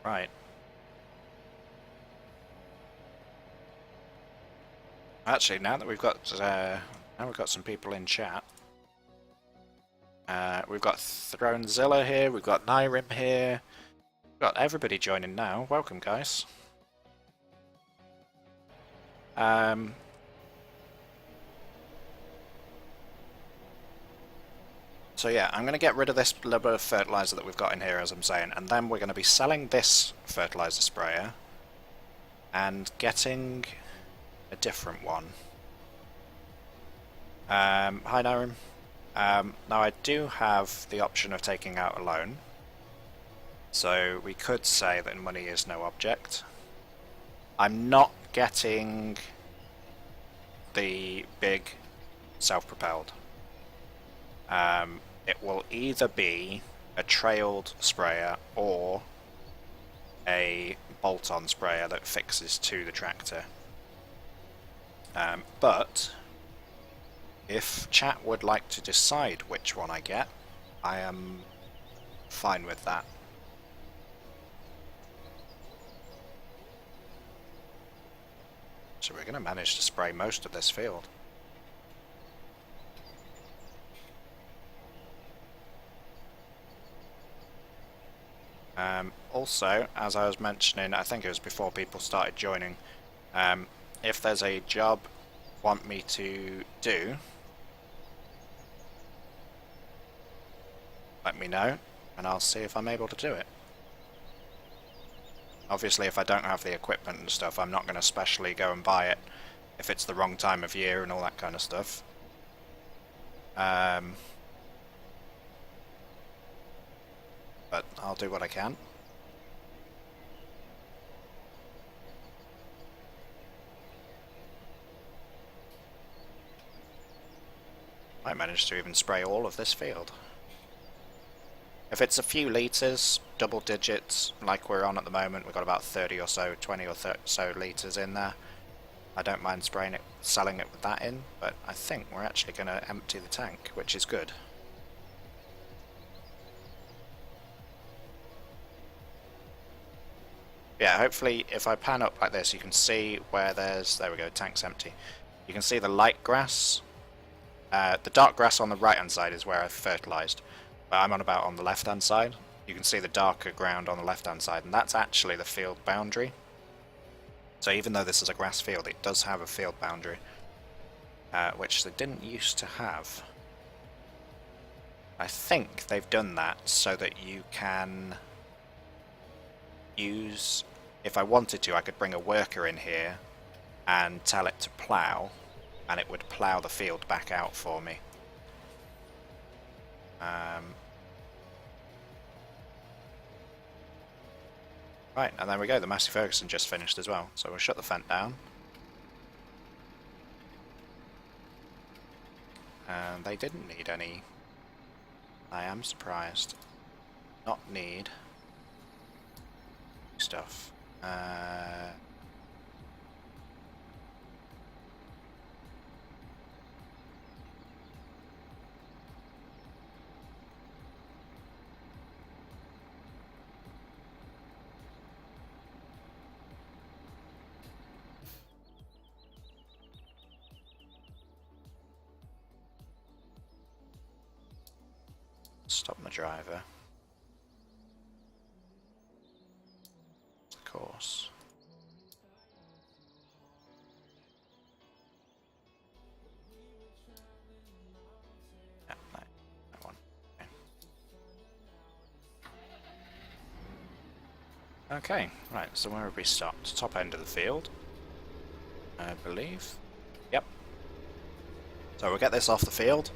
Right. Actually, now that we've got some people in chat, we've got Thronezilla here, we've got Nyrim here, we've got everybody joining now. Welcome, guys. So yeah, I'm going to get rid of this little bit of fertilizer that we've got in here, as I'm saying, and then we're going to be selling this fertilizer sprayer and getting a different one. Hi Narim. Now I do have the option of taking out a loan, so we could say that money is no object. I'm not getting the big self-propelled. It will either be a trailed sprayer or a bolt-on sprayer that fixes to the tractor. But if chat would like to decide which one I get, I am fine with that. So we're going to manage to spray most of this field. Also, as I was mentioning, I think it was before people started joining, if there's a job you want me to do, let me know and I'll see if I'm able to do it. Obviously if I don't have the equipment and stuff, I'm not going to specially go and buy it if it's the wrong time of year and all that kind of stuff. But I'll do what I can. I managed to even spray all of this field. If it's a few litres, double digits, like we're on at the moment, we've got about 30 or so, 20 or so litres in there. I don't mind spraying it, selling it with that in, but I think we're actually going to empty the tank, which is good. Yeah, hopefully if I pan up like this you can see where there's, there we go, tank's empty. You can see the light grass. The dark grass on the right hand side is where I've fertilised, but I'm on about on the left hand side. You can see the darker ground on the left hand side, and that's actually the field boundary. So even though this is a grass field, it does have a field boundary, which they didn't used to have. I think they've done that so that you can use, if I wanted to, I could bring a worker in here and tell it to plough, and it would plough the field back out for me. Right, and there we go, the Massey Ferguson just finished as well, so we'll shut the Fent down. And they didn't need any. I am surprised. Not need stuff. Uh, Stop my driver. Of course. Yeah, that one. Okay, right, so where have we stopped? Top end of the field, I believe. Yep. So we'll get this off the field.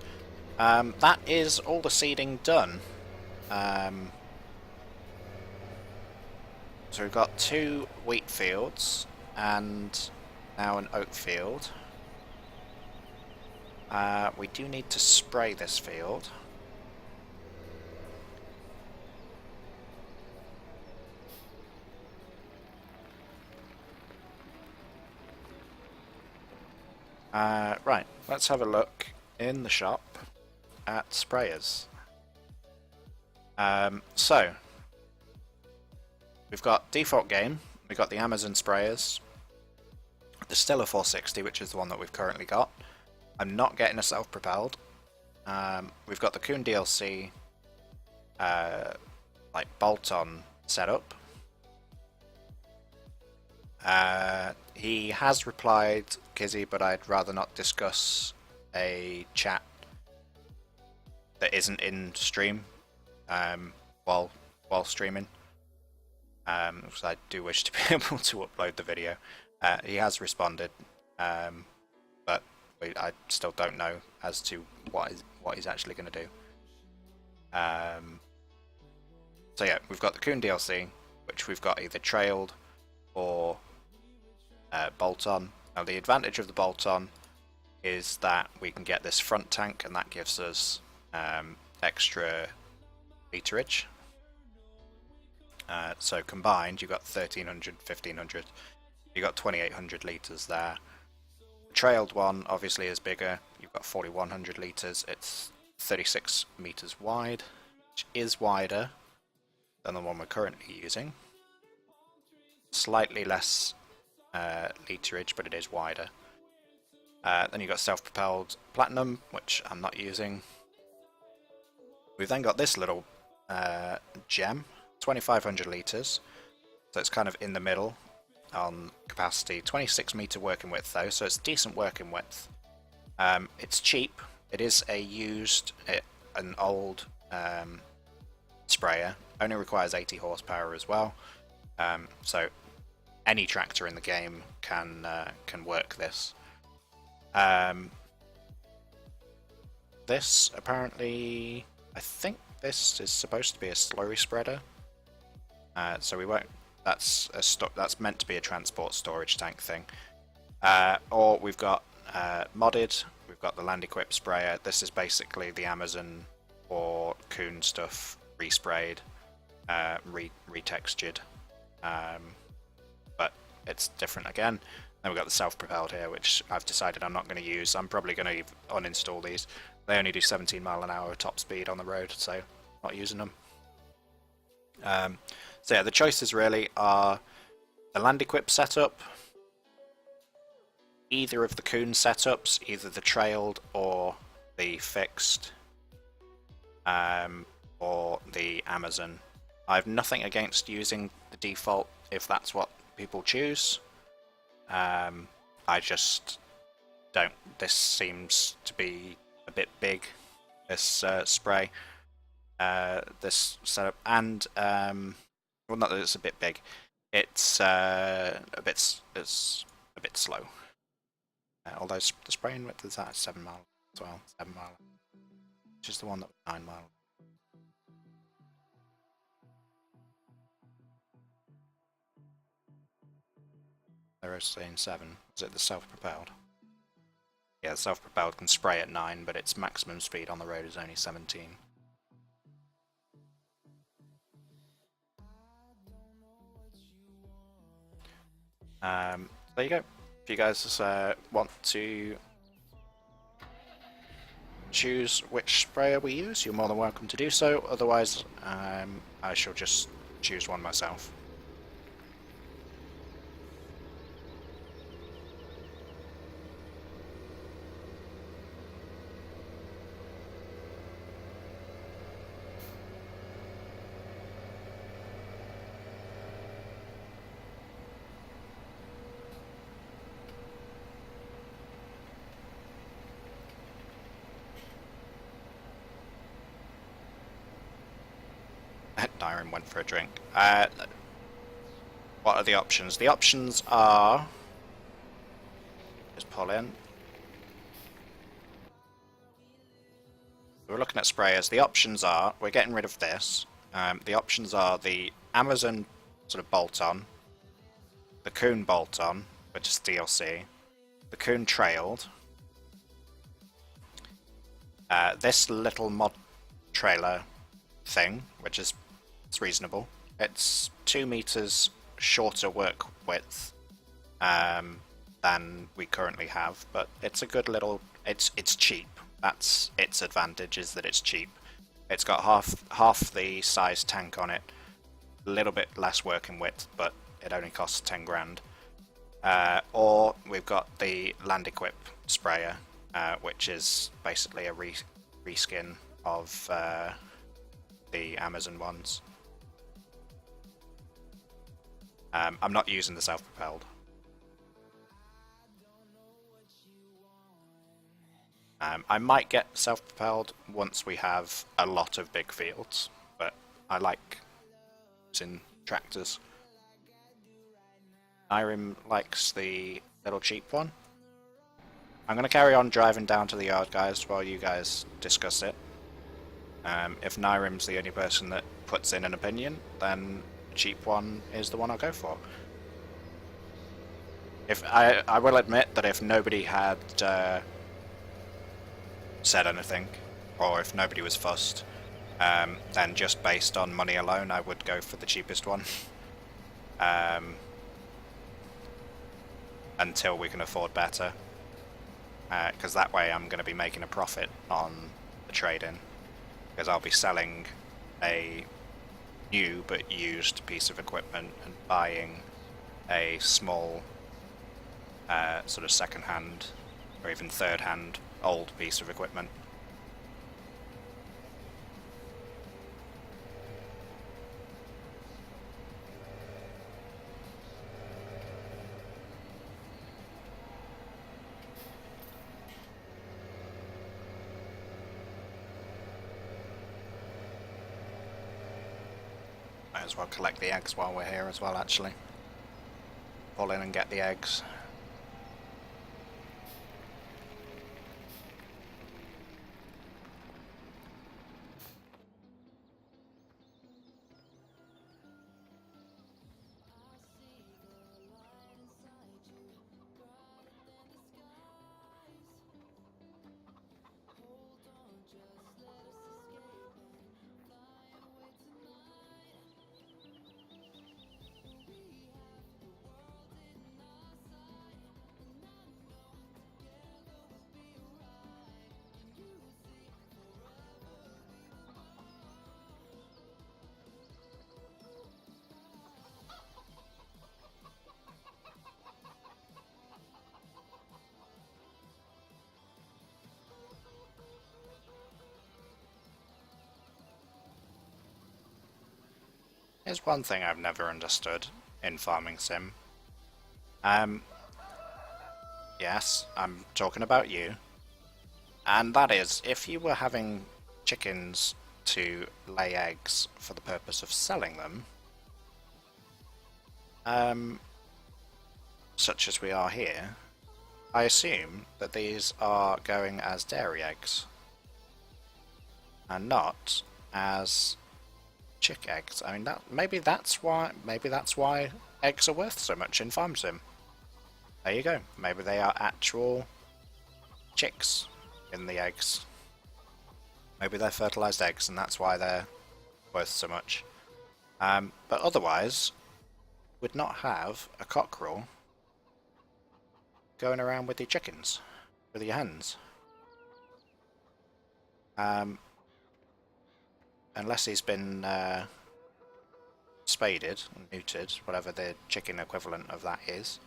That is all the seeding done. So we've got 2 wheat fields and now an oat field. We do need to spray this field. Right, let's have a look in the shop at sprayers. So, we've got default game, we've got the Amazon sprayers, the Stilla 460, which is the one that we've currently got. I'm not getting a self-propelled. We've got the Kuhn DLC, like bolt-on setup. He has replied, Kizzy, but I'd rather not discuss a chat that isn't in stream while streaming, because I do wish to be able to upload the video. He has responded, but I still don't know as to what he's actually going to do. So yeah, we've got the Kuhn DLC, which we've got either trailed or bolt-on. Now the advantage of the bolt-on is that we can get this front tank, and that gives us extra literage. So combined, you've got 1300, 1500, you've got 2800 litres there. The trailed one obviously is bigger, you've got 4100 litres, it's 36 metres wide, which is wider than the one we're currently using. Slightly less literage, but it is wider. Then you've got self-propelled platinum, which I'm not using. We've then got this little gem, 2500 litres, so it's kind of in the middle on capacity. 26 metre working width though, so it's decent working width. It's cheap. It is a used, an old sprayer. Only requires 80 horsepower as well. So any tractor in the game can work this. This apparently, I think this is supposed to be a slurry spreader. So we won't. That's meant to be a transport storage tank thing. Or we've got modded. We've got the Land Equip sprayer. This is basically the Amazon or Kuhn stuff resprayed, retextured. But it's different again. Then we've got the self-propelled here, which I've decided I'm not going to use. I'm probably going to uninstall these. They only do 17 mile an hour top speed on the road, so not using them. So yeah, the choices really are the Land Equip setup, either of the Kuhn setups, either the trailed or the fixed, or the Amazon. I have nothing against using the default if that's what people choose. I just don't. This seems to be a bit big, this spray, this setup, and well, not that it's a bit big. It's a bit slow. Although the spraying width is at 7 mile as well, 7 mile, which is the one that was 9 mile. They're saying 7. Is it the self-propelled? Yeah, the self-propelled can spray at 9, but its maximum speed on the road is only 17. There you go. If you guys want to choose which sprayer we use, you're more than welcome to do so. Otherwise, I shall just choose one myself. Dyron went for a drink. What are the options? The options are... Just pull in. We're looking at sprayers. The options are... We're getting rid of this. The options are the Amazon sort of bolt-on, the Coon bolt-on, which is DLC, the Coon trailed, this little mod trailer thing, which is it's reasonable. It's 2 meters shorter work width than we currently have, but it's a good little. It's cheap. That's its advantage, is that it's cheap. It's got half the size tank on it, a little bit less working width, but it only costs 10 grand. Or we've got the Land Equip sprayer, which is basically a reskin of the Amazon ones. I'm not using the self-propelled. I might get self-propelled once we have a lot of big fields, but I like using tractors. Irem likes the little cheap one. I'm going to carry on driving down to the yard, guys, while you guys discuss it. If Nyrem's the only person that puts in an opinion, then the cheap one is the one I'll go for. If I will admit that if nobody had said anything, or if nobody was fussed, then just based on money alone, I would go for the cheapest one. Until we can afford better. Because that way I'm going to be making a profit on the trade-in. Because I'll be selling a new but used piece of equipment and buying a small sort of second-hand or even third-hand old piece of equipment. Might as well collect the eggs while we're here as well, actually. Pull in and get the eggs. Here's one thing I've never understood in Farming Sim. Yes, I'm talking about you. And that is, if you were having chickens to lay eggs for the purpose of selling them, such as we are here, I assume that these are going as dairy eggs, and not as chick eggs. I mean, maybe that's why eggs are worth so much in Farm Sim. There you go. Maybe they are actual chicks in the eggs. Maybe they're fertilized eggs, and that's why they're worth so much. But otherwise, would not have a cockerel going around with the chickens, with your hens. Unless he's been spaded, or neutered, whatever the chicken equivalent of that is.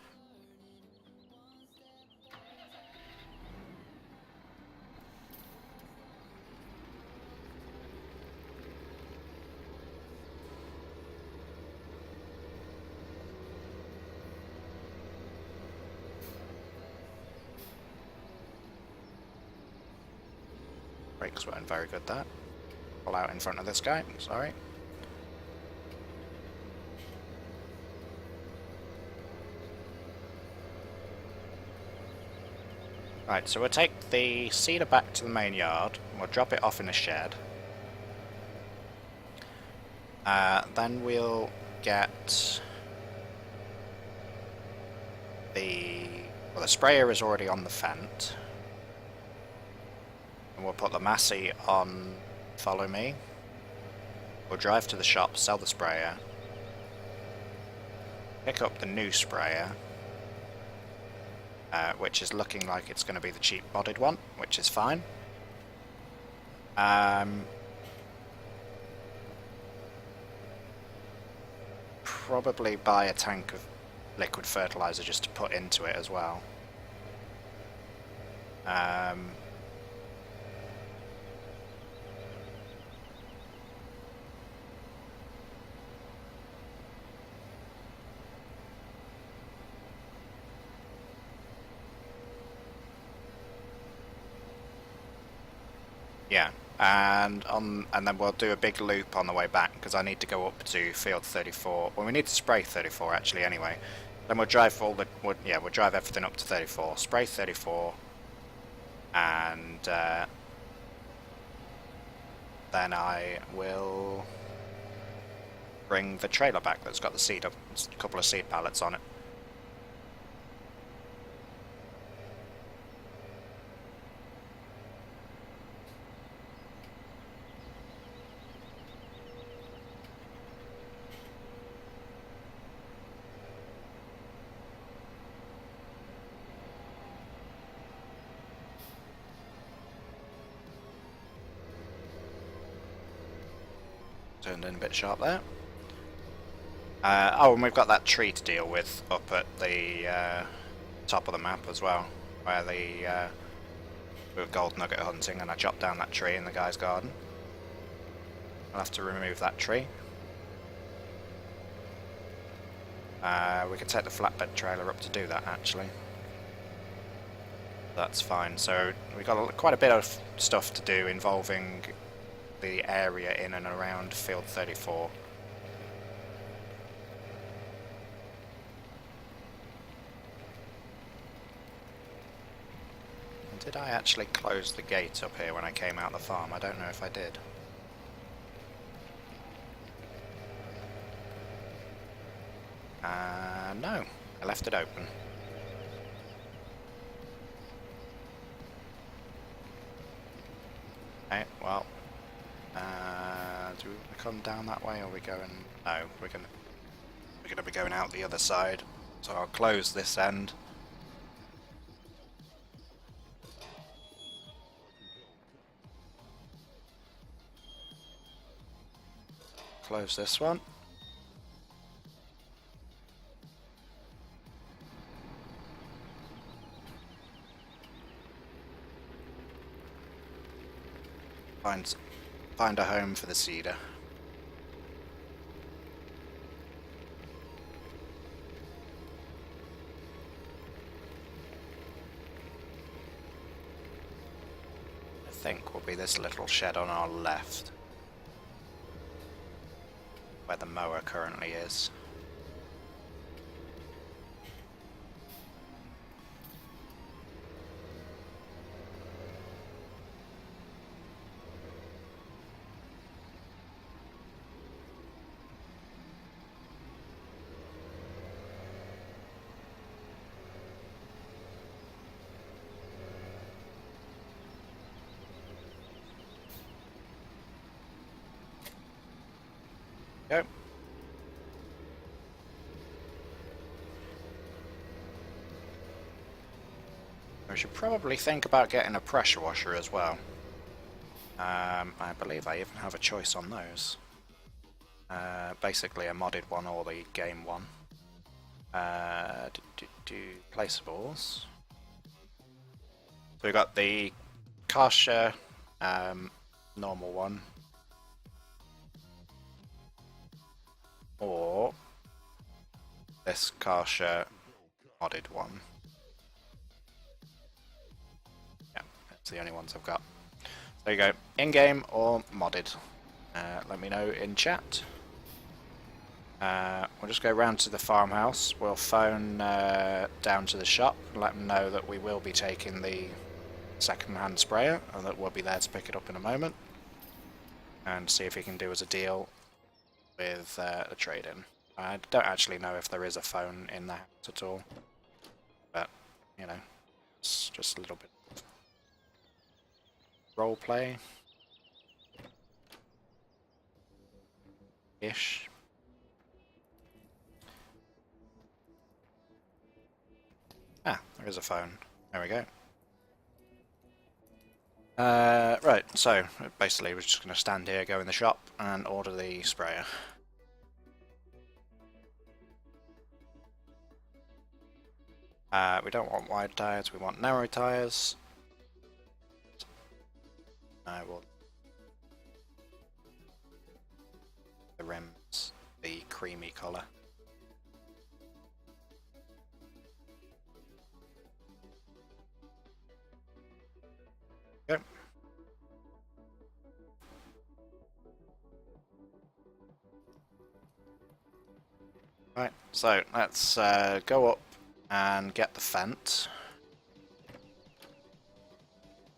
Brakes weren't very good there. Pull out in front of this guy, sorry. Right, so we'll take the cedar back to the main yard, we'll drop it off in a shed. Then we'll get the sprayer is already on the Fent. And we'll put the Massey on Follow Me. We'll drive to the shop, sell the sprayer. Pick up the new sprayer. Which is looking like it's going to be the cheap modded one, which is fine. Probably buy a tank of liquid fertilizer just to put into it as well. Yeah, and then we'll do a big loop on the way back because I need to go up to field 34. Well, we need to spray 34 actually anyway. Then we'll drive we'll drive everything up to 34, spray 34, and then I will bring the trailer back that's got the a couple of seed pallets on it. Turned in a bit sharp there. Oh, and we've got that tree to deal with up at the top of the map as well, where we were gold nugget hunting and I chopped down that tree in the guy's garden. I'll have to remove that tree. We can take the flatbed trailer up to do that actually. That's fine. So we've got quite a bit of stuff to do involving the area in and around field 34. And did I actually close the gate up here when I came out the farm? I don't know if I did. No, I left it open. Okay, well, do we want to come down that way, or are we going? No, we're gonna be going out the other side. So I'll close this end. Close this one. Find a home for the cedar. I think will be this little shed on our left, where the mower currently is. Go. We should probably think about getting a pressure washer as well. I believe I even have a choice on those. Basically a modded one or the game one. Placeables. So we've got the Karsha normal one. Or this Karsha modded one. Yeah, that's the only ones I've got. There you go, in-game or modded. Let me know in chat. We'll just go round to the farmhouse. We'll phone down to the shop, let them know that we will be taking the second-hand sprayer and that we'll be there to pick it up in a moment. And see if he can do us a deal with a trade-in. I don't actually know if there is a phone in the house at all. But, you know, it's just a little bit of roleplay. Ish. Ah, there is a phone. There we go. Right, so basically we're just going to stand here, go in the shop, and order the sprayer. We don't want wide tyres, we want narrow tyres. I will the rims, the creamy colour. Yep. Right, so let's go up and get the Fent,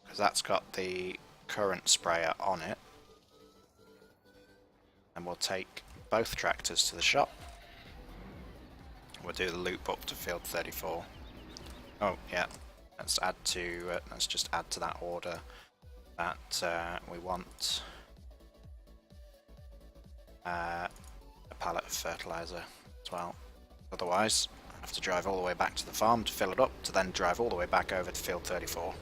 because that's got the current sprayer on it. And we'll take both tractors to the shop. We'll do the loop up to field 34. Oh yeah, let's just add to that order that we want a pallet of fertilizer as well. Otherwise, I have to drive all the way back to the farm to fill it up, to then drive all the way back over to field 34.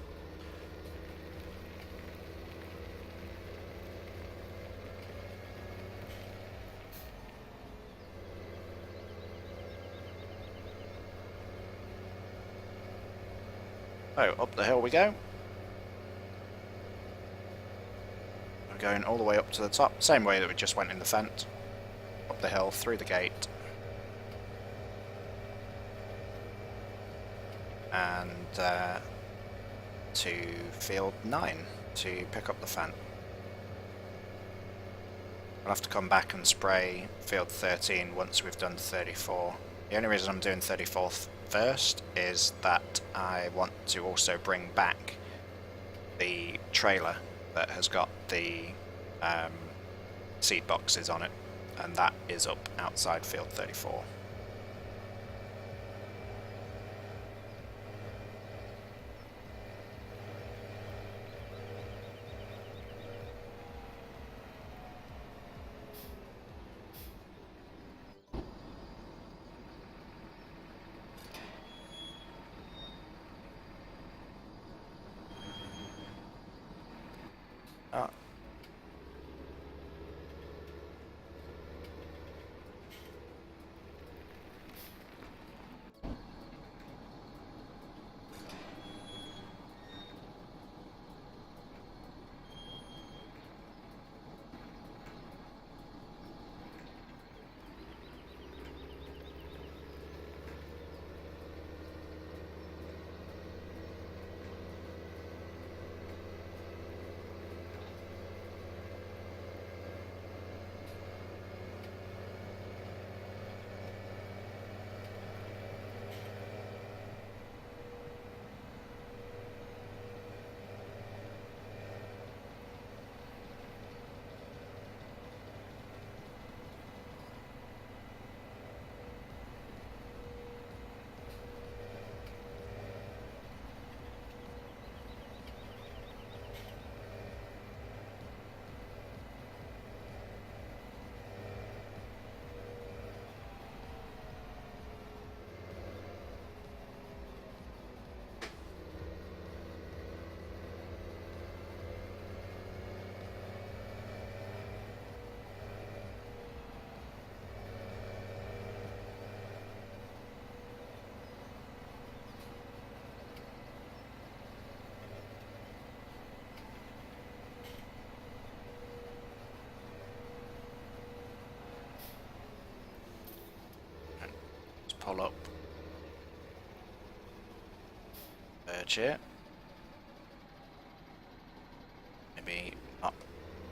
So, up the hill we go. We're going all the way up to the top, same way that we just went in the Fent. Up the hill, through the gate. And to field 9 to pick up the Fent. I'll have to come back and spray field 13 once we've done 34. The only reason I'm doing 34 first is that I want to also bring back the trailer that has got the seed boxes on it, and that is up outside field 34. Oh. pull up verge here. Maybe up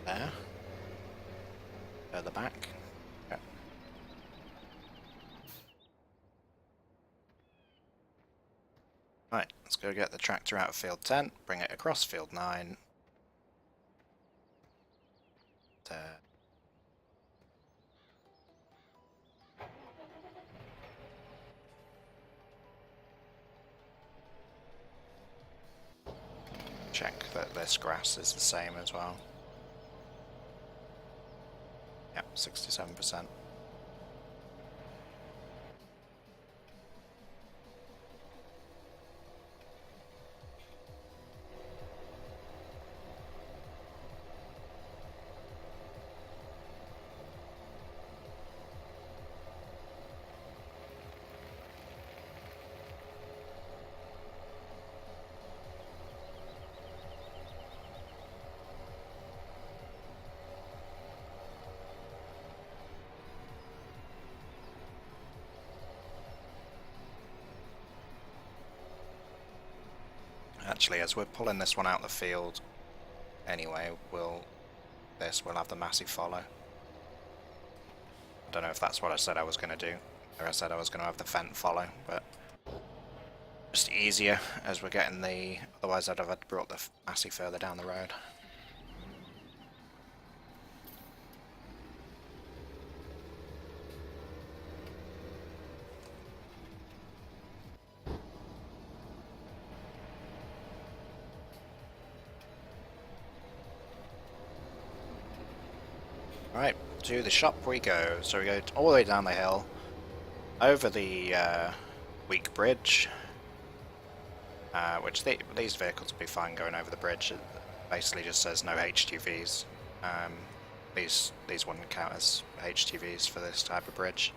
there. Further back. Okay. Right, let's go get the tractor out of field 10, bring it across field 9. There. Check that this grass is the same as well. Yep, 67%. Actually, as we're pulling this one out of the field anyway, we'll have the massive follow. I don't know if that's what I said I was going to do, or I said I was going to have the Fent follow, but just easier as we're getting the, otherwise I'd have had brought the Massey further down the road. Right, to the shop we go. So we go all the way down the hill, over the weak bridge, which these vehicles will be fine going over the bridge. It basically just says no HTVs. These wouldn't count as HTVs for this type of bridge.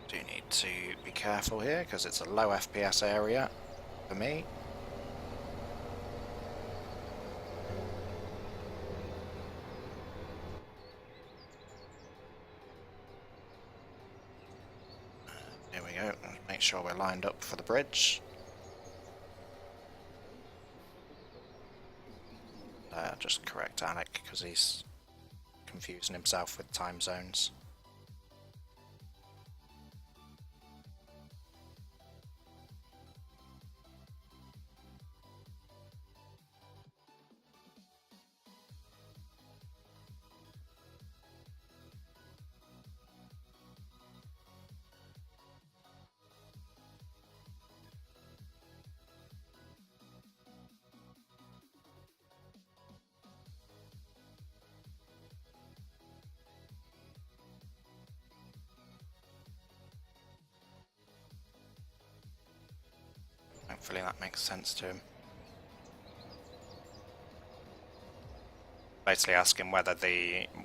Do need to be careful here because it's a low FPS area for me. Here we go. Make sure we're lined up for the bridge. Just correct Alec because he's confusing himself with time zones. Hopefully that makes sense to him. Basically asking whether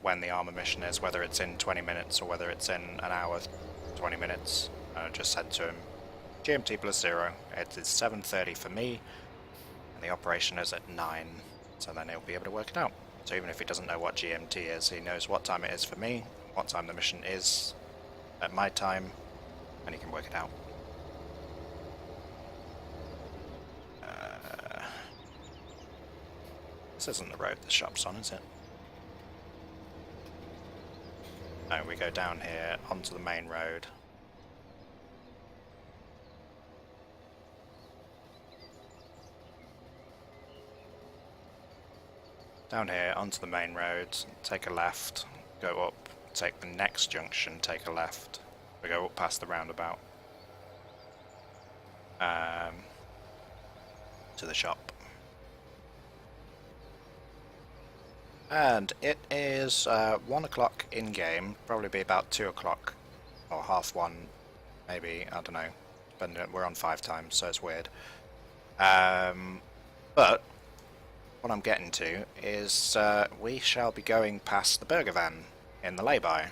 when the armor mission is, whether it's in 20 minutes or whether it's in an hour, 20 minutes. I just said to him, GMT plus 0, it is 7:30 for me, and the operation is at 9, so then he'll be able to work it out. So even if he doesn't know what GMT is, he knows what time it is for me, what time the mission is at my time, and he can work it out. This isn't the road the shop's on, is it? No, we go down here onto the main road. Down here onto the main road, take a left, go up, take the next junction, take a left. We go up past the roundabout. To the shop. And it is 1 o'clock in game, probably be about 2 o'clock or 1:30, maybe, I don't know. But we're on 5 times, so it's weird. But what I'm getting to is we shall be going past the burger van in the lay-by.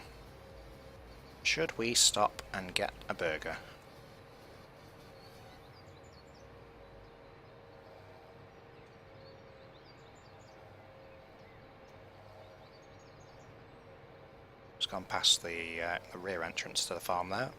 Should we stop and get a burger? just gone past the rear entrance to the farm there.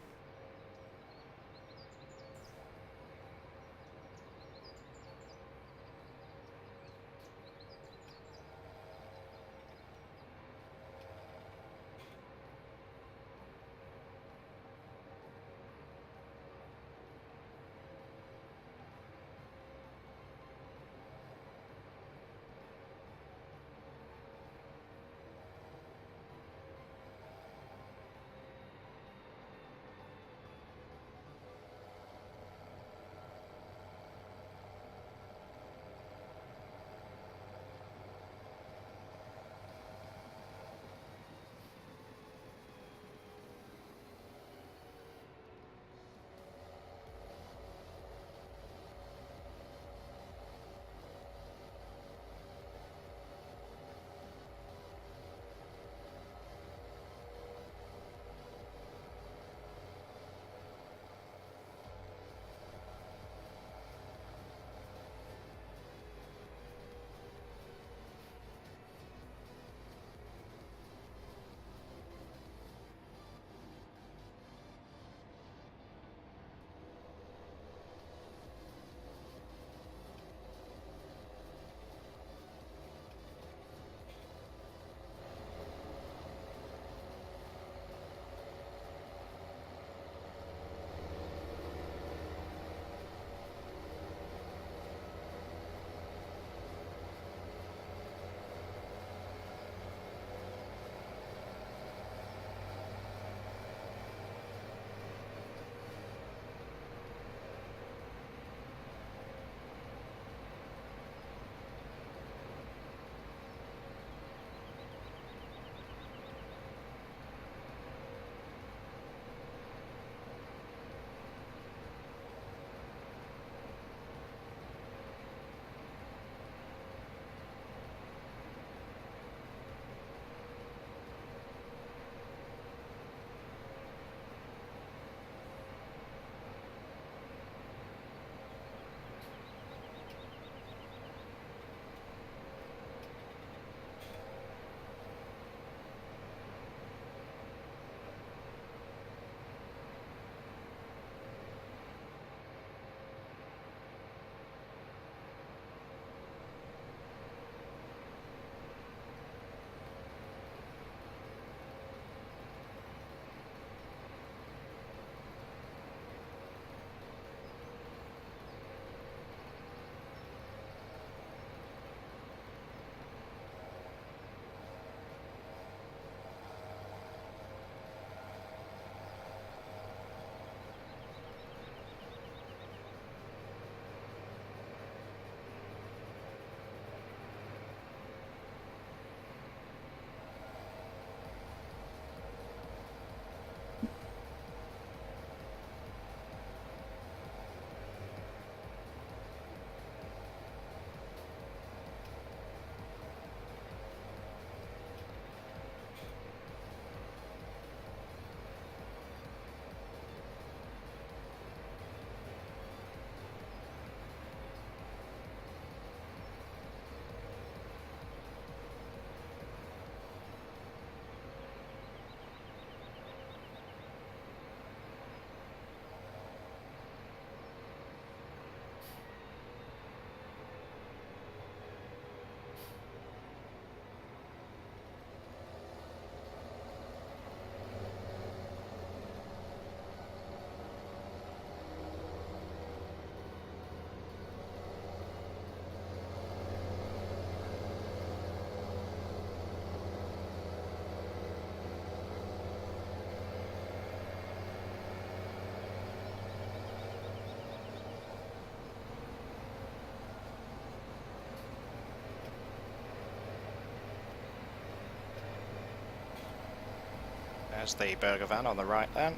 There's the burger van on the right then.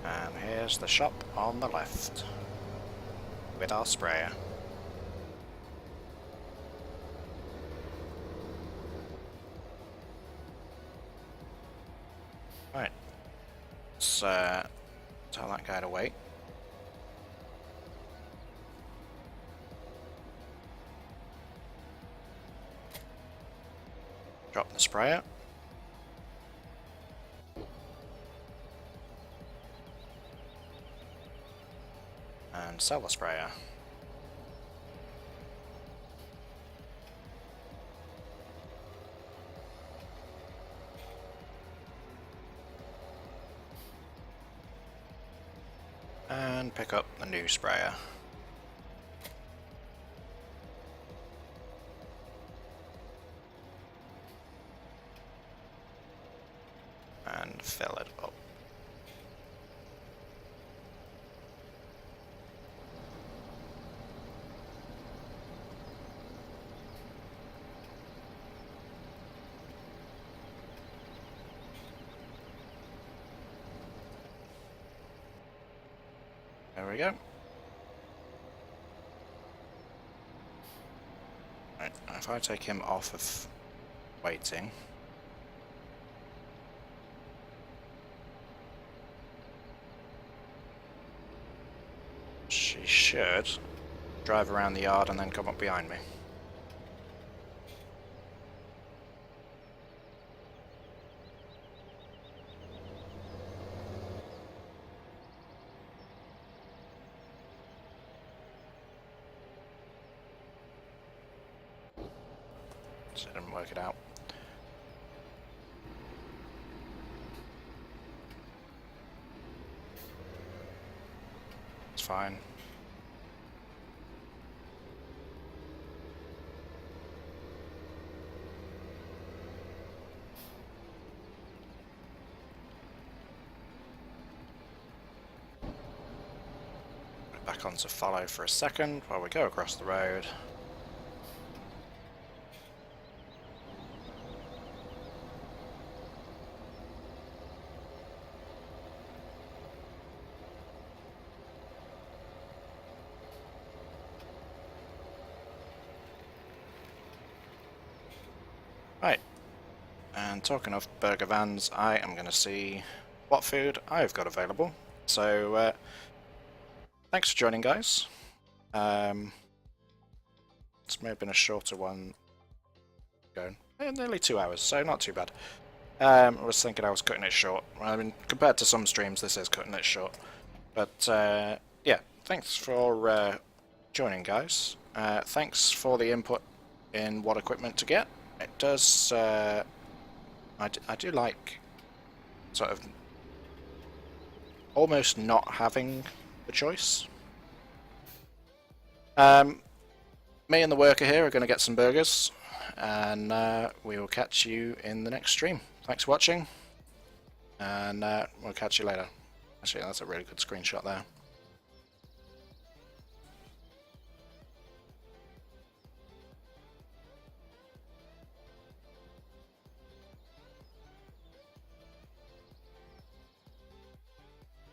And here's the shop on the left with our sprayer. Right, let's tell that guy to wait. Drop the sprayer. sell the sprayer. And pick up the new sprayer. And fill it up. There we go. Right, if I take him off of waiting, she should drive around the yard and then come up behind me. So I didn't work it out. It's fine. Back onto follow for a second while we go across the road. Right, and talking of burger vans, I am going to see what food I've got available. So, thanks for joining, guys. This may have been a shorter one going. Nearly 2 hours, so not too bad. I was thinking I was cutting it short. I mean, compared to some streams, this is cutting it short. But, yeah, thanks for joining, guys. Thanks for the input in what equipment to get. It does, I do like sort of almost not having the choice. Me and the worker here are going to get some burgers, and we will catch you in the next stream. Thanks for watching, and we'll catch you later. Actually, that's a really good screenshot there.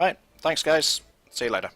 Right, thanks guys, see you later.